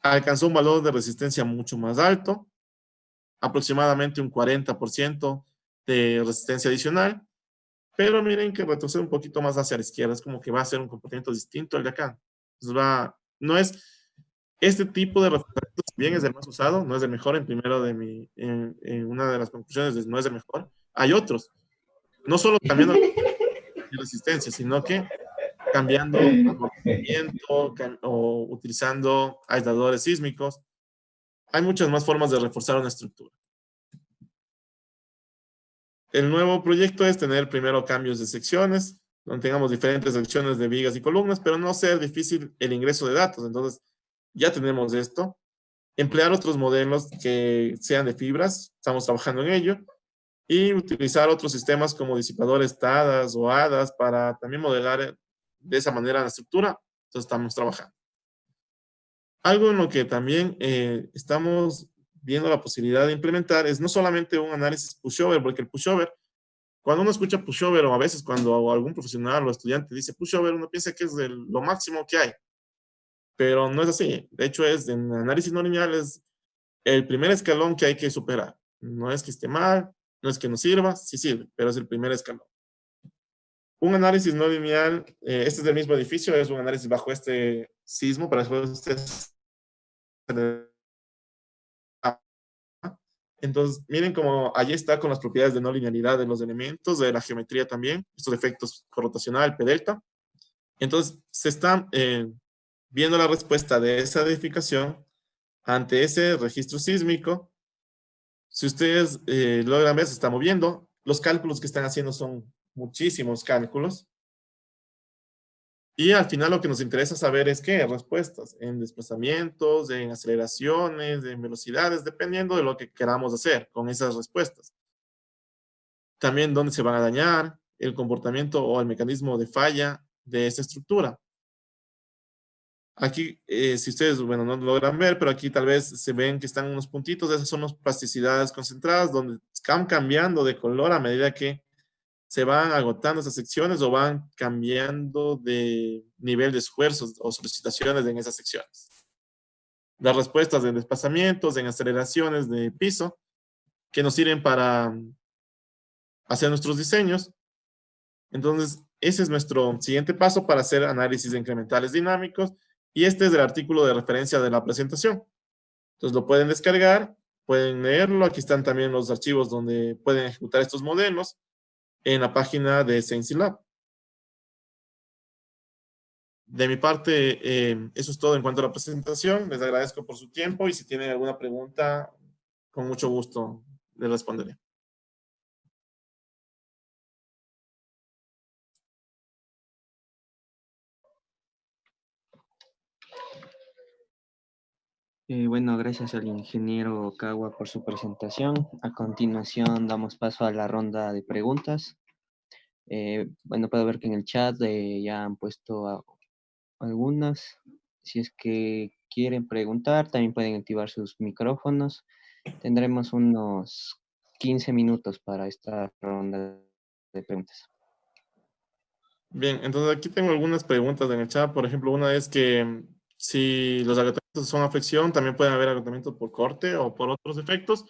Alcanzó un valor de resistencia mucho más alto, aproximadamente un 40% de resistencia adicional. Pero miren que retrocede un poquito más hacia la izquierda, es como que va a ser un comportamiento distinto al de acá. Entonces no es este tipo de reforzamiento, si bien es el más usado, no es el mejor en primero en una de las conclusiones, no es el mejor. Hay otros, no solo cambiando la resistencia, sino que cambiando amortiguamiento o utilizando aisladores sísmicos. Hay muchas más formas de reforzar una estructura. El nuevo proyecto es tener primero cambios de secciones, donde tengamos diferentes secciones de vigas y columnas, pero no sea difícil el ingreso de datos. Entonces, ya tenemos esto. Emplear otros modelos que sean de fibras, estamos trabajando en ello. y utilizar otros sistemas como disipadores TADAS o HADAS para también modelar de esa manera la estructura. Entonces estamos trabajando. Algo en lo que también estamos viendo la posibilidad de implementar es no solamente un análisis pushover, porque el pushover, cuando uno escucha pushover o a veces cuando algún profesional o estudiante dice pushover, uno piensa que es lo máximo que hay, pero no es así. De hecho, en análisis no lineal es el primer escalón que hay que superar. No es que esté mal, no es que no sirva, sí sirve, pero es el primer escalón. Un análisis no lineal, este es del mismo edificio, es un análisis bajo este sismo, para que ustedes. Entonces, miren cómo allí está con las propiedades de no linealidad de los elementos, de la geometría también, estos efectos corrotacional, P delta. Entonces, se está viendo la respuesta de esa edificación ante ese registro sísmico. Si ustedes logran ver, se está moviendo. Los cálculos que están haciendo son muchísimos cálculos. Y al final lo que nos interesa saber es qué respuestas en desplazamientos, en aceleraciones, en velocidades, dependiendo de lo que queramos hacer con esas respuestas. También dónde se van a dañar, el comportamiento o el mecanismo de falla de esta estructura. Aquí, si ustedes, bueno, no logran ver, pero aquí tal vez se ven que están unos puntitos, esas son las plasticidades concentradas, donde están cambiando de color a medida que se van agotando esas secciones o van cambiando de nivel de esfuerzos o solicitaciones en esas secciones. Las respuestas en desplazamientos, en aceleraciones de piso, que nos sirven para hacer nuestros diseños. Entonces, ese es nuestro siguiente paso para hacer análisis de incrementales dinámicos y este es el artículo de referencia de la presentación. Entonces, lo pueden descargar, pueden leerlo. Aquí están también los archivos donde pueden ejecutar estos modelos en la página de ScienceLab. De mi parte, eso es todo en cuanto a la presentación. Les agradezco por su tiempo y si tienen alguna pregunta, con mucho gusto les responderé. Bueno, gracias al ingeniero Cagua por su presentación. A continuación damos paso a la ronda de preguntas. Bueno, puedo ver que en el chat ya han puesto algunas. Si es que quieren preguntar, también pueden activar sus micrófonos. Tendremos unos 15 minutos para esta ronda de preguntas. Bien, entonces aquí tengo algunas preguntas en el chat. Por ejemplo, una es que si los agotamientos son a fricción, también pueden haber agotamientos por corte o por otros efectos.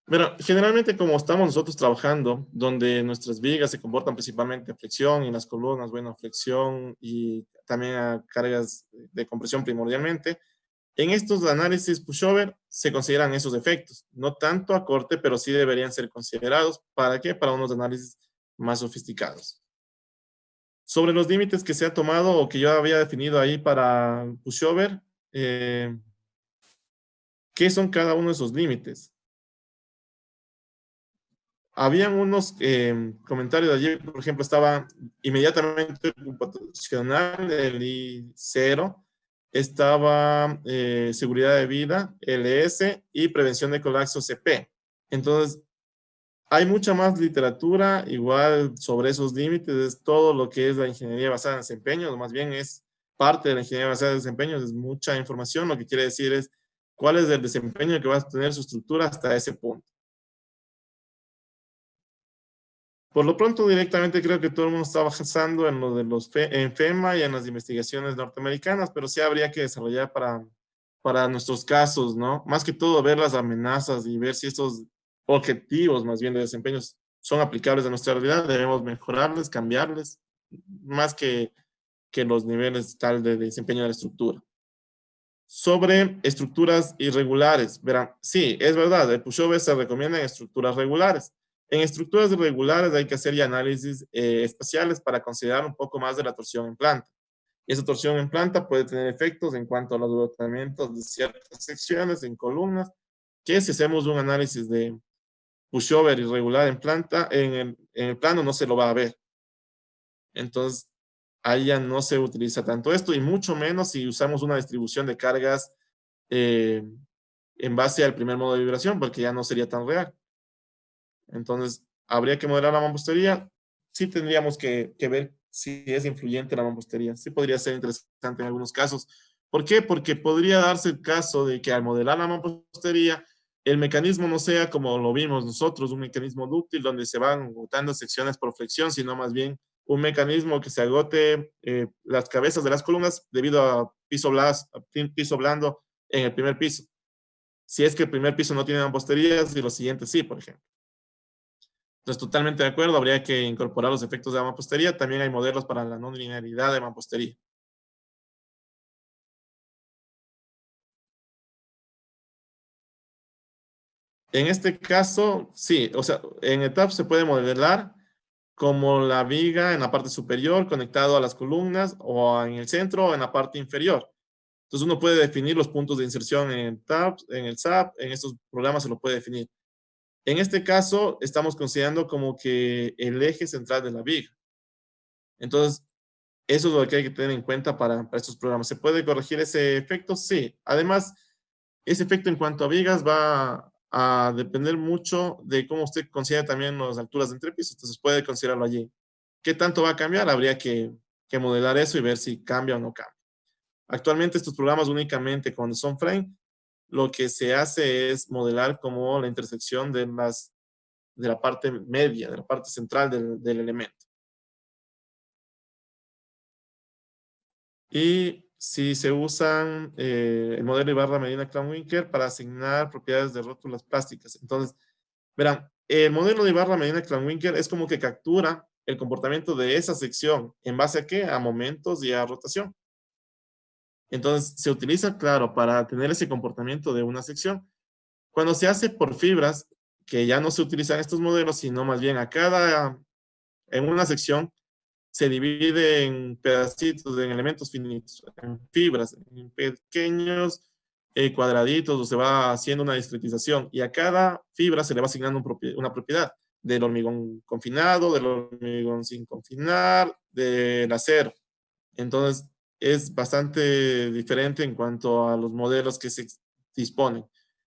Pero generalmente como estamos nosotros trabajando, donde nuestras vigas se comportan principalmente a flexión y las columnas, bueno, a flexión y también a cargas de compresión primordialmente, en estos análisis pushover se consideran esos efectos, no tanto a corte, pero sí deberían ser considerados. ¿Para qué? Para unos análisis más sofisticados. Sobre los límites que se ha tomado o que yo había definido ahí para pushover, ¿qué son cada uno de esos límites? Habían unos comentarios de ayer, por ejemplo, estaba inmediatamente computacional, el I0, estaba seguridad de vida, LS, y prevención de colapso, CP. Entonces, hay mucha más literatura igual sobre esos límites, es todo lo que es la ingeniería basada en desempeño, más bien es parte de la ingeniería basada en desempeño, es mucha información, lo que quiere decir es cuál es el desempeño que va a tener su estructura hasta ese punto. Por lo pronto, directamente creo que todo el mundo está basando en lo de en FEMA y en las investigaciones norteamericanas, pero sí habría que desarrollar para nuestros casos, ¿no? Más que todo, ver las amenazas y ver si estos objetivos, más bien de desempeños, son aplicables a nuestra realidad. Debemos mejorarles, cambiarles, más que los niveles tal de desempeño de la estructura. Sobre estructuras irregulares, verán, sí, es verdad, el pushover se recomienda en estructuras regulares. En estructuras irregulares hay que hacer ya análisis espaciales para considerar un poco más de la torsión en planta. Y esa torsión en planta puede tener efectos en cuanto a los agotamientos de ciertas secciones en columnas, que si hacemos un análisis de pushover irregular en planta, en el plano no se lo va a ver. Entonces, ahí ya no se utiliza tanto esto y mucho menos si usamos una distribución de cargas en base al primer modo de vibración, porque ya no sería tan real. Entonces, ¿habría que modelar la mampostería? Sí tendríamos que ver si es influyente la mampostería. Sí podría ser interesante en algunos casos. ¿Por qué? Porque podría darse el caso de que al modelar la mampostería, el mecanismo no sea como lo vimos nosotros, un mecanismo dúctil donde se van agotando secciones por flexión, sino más bien un mecanismo que se agote las cabezas de las columnas debido a piso blando en el primer piso. Si es que el primer piso no tiene mamposterías y los siguientes sí, por ejemplo. Entonces, totalmente de acuerdo, habría que incorporar los efectos de la mampostería. También hay modelos para la no linealidad de mampostería. En este caso, sí, o sea, en ETAP se puede modelar como la viga en la parte superior conectado a las columnas o en el centro o en la parte inferior. Entonces uno puede definir los puntos de inserción en TAP, en el SAP, en estos programas se lo puede definir. En este caso, estamos considerando como que el eje central de la viga. Entonces, eso es lo que hay que tener en cuenta para estos programas. ¿Se puede corregir ese efecto? Sí. Además, ese efecto en cuanto a vigas va a depender mucho de cómo usted considera también las alturas de entrepiso. Entonces, puede considerarlo allí. ¿Qué tanto va a cambiar? Habría que modelar eso y ver si cambia o no cambia. Actualmente, estos programas únicamente cuando son frame, lo que se hace es modelar como la intersección de la parte media, de la parte central del elemento. Y si se usan el modelo Ibarra Medina Clanwinkel para asignar propiedades de rótulas plásticas. Entonces, verán, el modelo de Ibarra Medina Clanwinkel es como que captura el comportamiento de esa sección. ¿En base a qué? A momentos y a rotación. Entonces, se utiliza, claro, para tener ese comportamiento de una sección. Cuando se hace por fibras, que ya no se utilizan estos modelos, sino más bien en una sección, se divide en pedacitos, en elementos finitos, en fibras, en pequeños cuadraditos, o se va haciendo una discretización y a cada fibra se le va asignando una propiedad del hormigón confinado, del hormigón sin confinar, del acero. Entonces, es bastante diferente en cuanto a los modelos que se disponen.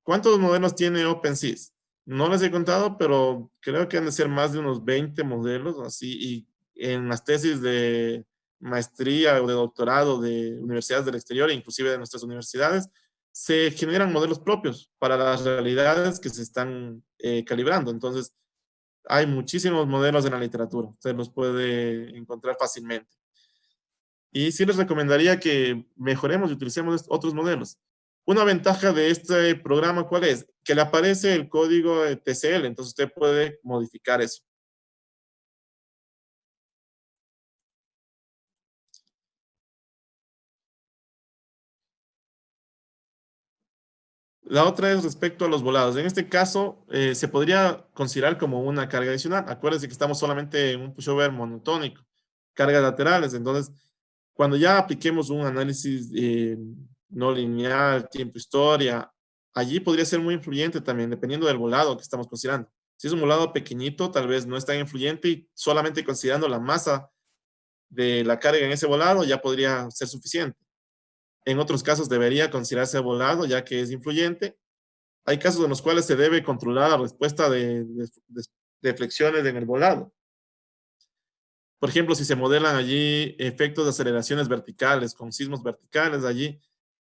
¿Cuántos modelos tiene OpenSys? No les he contado, pero creo que han de ser más de unos 20 modelos, así, y en las tesis de maestría o de doctorado de universidades del exterior, inclusive de nuestras universidades, se generan modelos propios para las realidades que se están calibrando. Entonces, hay muchísimos modelos en la literatura, usted los puede encontrar fácilmente. Y sí les recomendaría que mejoremos y utilicemos otros modelos. Una ventaja de este programa, ¿cuál es? Que le aparece el código TCL, entonces usted puede modificar eso. La otra es respecto a los volados. En este caso, se podría considerar como una carga adicional. Acuérdense que estamos solamente en un pushover monotónico, cargas laterales. Entonces, cuando ya apliquemos un análisis no lineal, tiempo, historia, allí podría ser muy influyente también, dependiendo del volado que estamos considerando. Si es un volado pequeñito, tal vez no es tan influyente y solamente considerando la masa de la carga en ese volado ya podría ser suficiente. En otros casos debería considerarse volado, ya que es influyente. Hay casos en los cuales se debe controlar la respuesta de flexiones en el volado. Por ejemplo, si se modelan allí efectos de aceleraciones verticales con sismos verticales allí,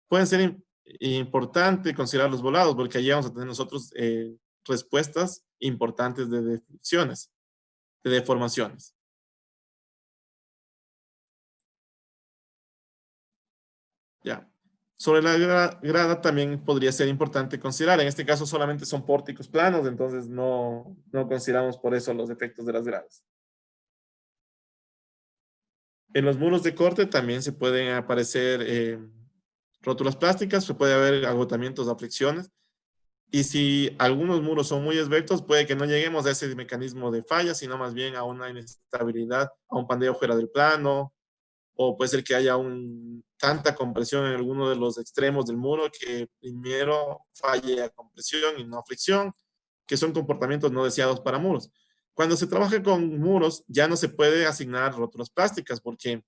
pueden ser importante considerar los volados, porque allí vamos a tener nosotros respuestas importantes de deflexiones, de deformaciones. Ya. Sobre la grada también podría ser importante considerar. En este caso solamente son pórticos planos, entonces no consideramos por eso los efectos de las gradas. En los muros de corte también se pueden aparecer rótulas plásticas, se puede haber agotamientos a fricciones. Y si algunos muros son muy esbeltos, puede que no lleguemos a ese mecanismo de falla, sino más bien a una inestabilidad, a un pandeo fuera del plano, o puede ser que haya tanta compresión en alguno de los extremos del muro que primero falle a compresión y no a fricción, que son comportamientos no deseados para muros. Cuando se trabaja con muros, ya no se puede asignar rótulas plásticas porque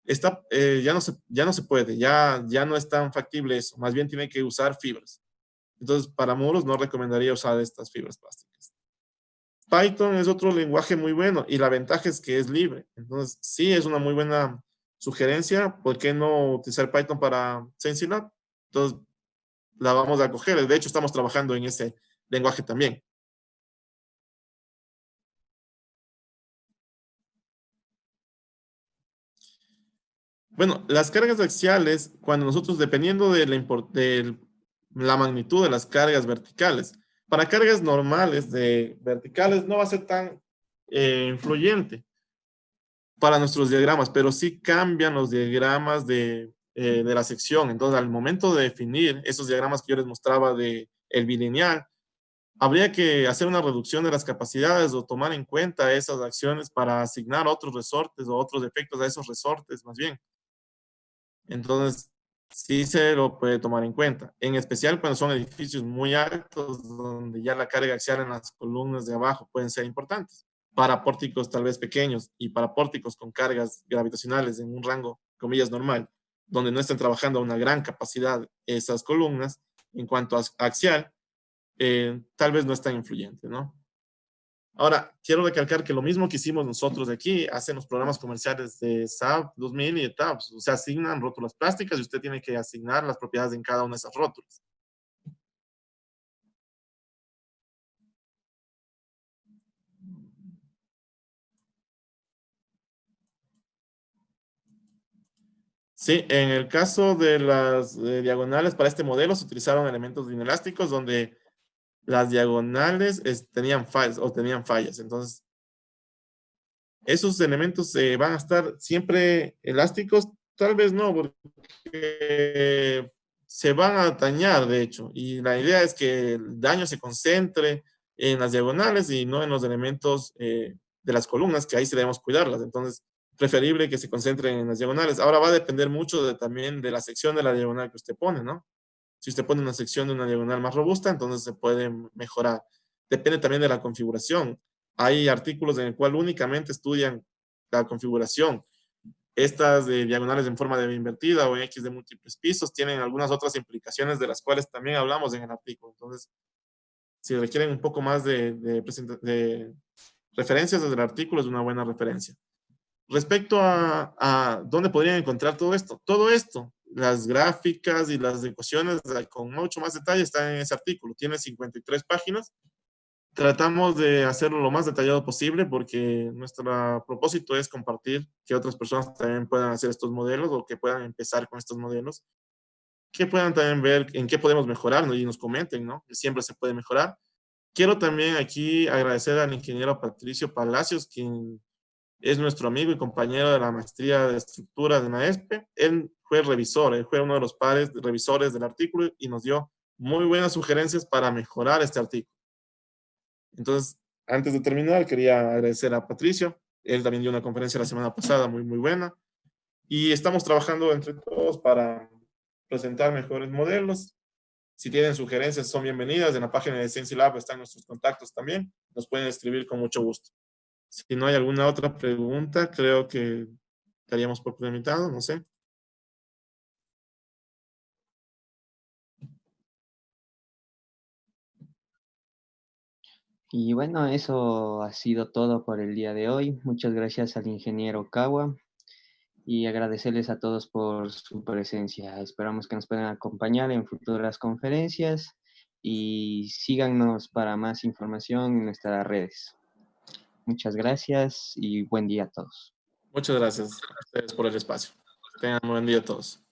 ya no se puede, ya no es tan factible eso, más bien tiene que usar fibras. Entonces, para muros no recomendaría usar estas fibras plásticas. Python es otro lenguaje muy bueno y la ventaja es que es libre. Entonces, sí, es una muy buena sugerencia. ¿Por qué no utilizar Python para SensiLab? Entonces, la vamos a coger. De hecho, estamos trabajando en ese lenguaje también. Bueno, las cargas axiales, cuando nosotros, dependiendo de la magnitud de las cargas verticales, para cargas normales de verticales no va a ser tan influyente para nuestros diagramas, pero sí cambian los diagramas de la sección. Entonces, al momento de definir esos diagramas que yo les mostraba de el bilineal, habría que hacer una reducción de las capacidades o tomar en cuenta esas acciones para asignar otros resortes o otros efectos a esos resortes, más bien. Entonces, sí se lo puede tomar en cuenta, en especial cuando son edificios muy altos, donde ya la carga axial en las columnas de abajo pueden ser importantes. Para pórticos tal vez pequeños y para pórticos con cargas gravitacionales en un rango, comillas, normal, donde no estén trabajando a una gran capacidad esas columnas, en cuanto a axial, tal vez no es tan influyente, ¿no? Ahora, quiero recalcar que lo mismo que hicimos nosotros de aquí, hacen los programas comerciales de SAP 2000 y de TAPS. O sea, asignan rótulas plásticas y usted tiene que asignar las propiedades en cada una de esas rótulas. Sí, en el caso de las diagonales para este modelo se utilizaron elementos inelásticos donde las diagonales tenían fallas o tenían fallas. Entonces, esos elementos van a estar siempre elásticos, tal vez no, porque se van a dañar, de hecho, y la idea es que el daño se concentre en las diagonales y no en los elementos de las columnas, que ahí sí debemos cuidarlas. Entonces, preferible que se concentren en las diagonales. Ahora va a depender mucho también de la sección de la diagonal que usted pone, ¿no? Si usted pone una sección de una diagonal más robusta, entonces se puede mejorar. Depende también de la configuración. Hay artículos en el cual únicamente estudian la configuración. Estas de diagonales en forma de invertida o en X de múltiples pisos tienen algunas otras implicaciones de las cuales también hablamos en el artículo. Entonces, si requieren un poco más de referencias desde el artículo, es una buena referencia. Respecto a dónde podrían encontrar todo esto, las gráficas y las ecuaciones con mucho más detalle están en ese artículo. Tiene 53 páginas. Tratamos de hacerlo lo más detallado posible porque nuestro propósito es compartir que otras personas también puedan hacer estos modelos o que puedan empezar con estos modelos, que puedan también ver en qué podemos mejorar, ¿no? Y nos comenten, ¿no? Que siempre se puede mejorar. Quiero también aquí agradecer al ingeniero Patricio Palacios, quien es nuestro amigo y compañero de la maestría de estructura de MAESPE. Él fue revisor, él fue uno de los pares de revisores del artículo y nos dio muy buenas sugerencias para mejorar este artículo. Entonces, antes de terminar, quería agradecer a Patricio. Él también dio una conferencia la semana pasada muy, muy buena. Y estamos trabajando entre todos para presentar mejores modelos. Si tienen sugerencias, son bienvenidas. En la página de ScienceLab están nuestros contactos también. Nos pueden escribir con mucho gusto. Si no hay alguna otra pregunta, creo que estaríamos por terminado, no sé. Y bueno, eso ha sido todo por el día de hoy. Muchas gracias al ingeniero Kawa y agradecerles a todos por su presencia. Esperamos que nos puedan acompañar en futuras conferencias y síganos para más información en nuestras redes. Muchas gracias y buen día a todos. Muchas gracias a ustedes por el espacio. Tengan un buen día a todos.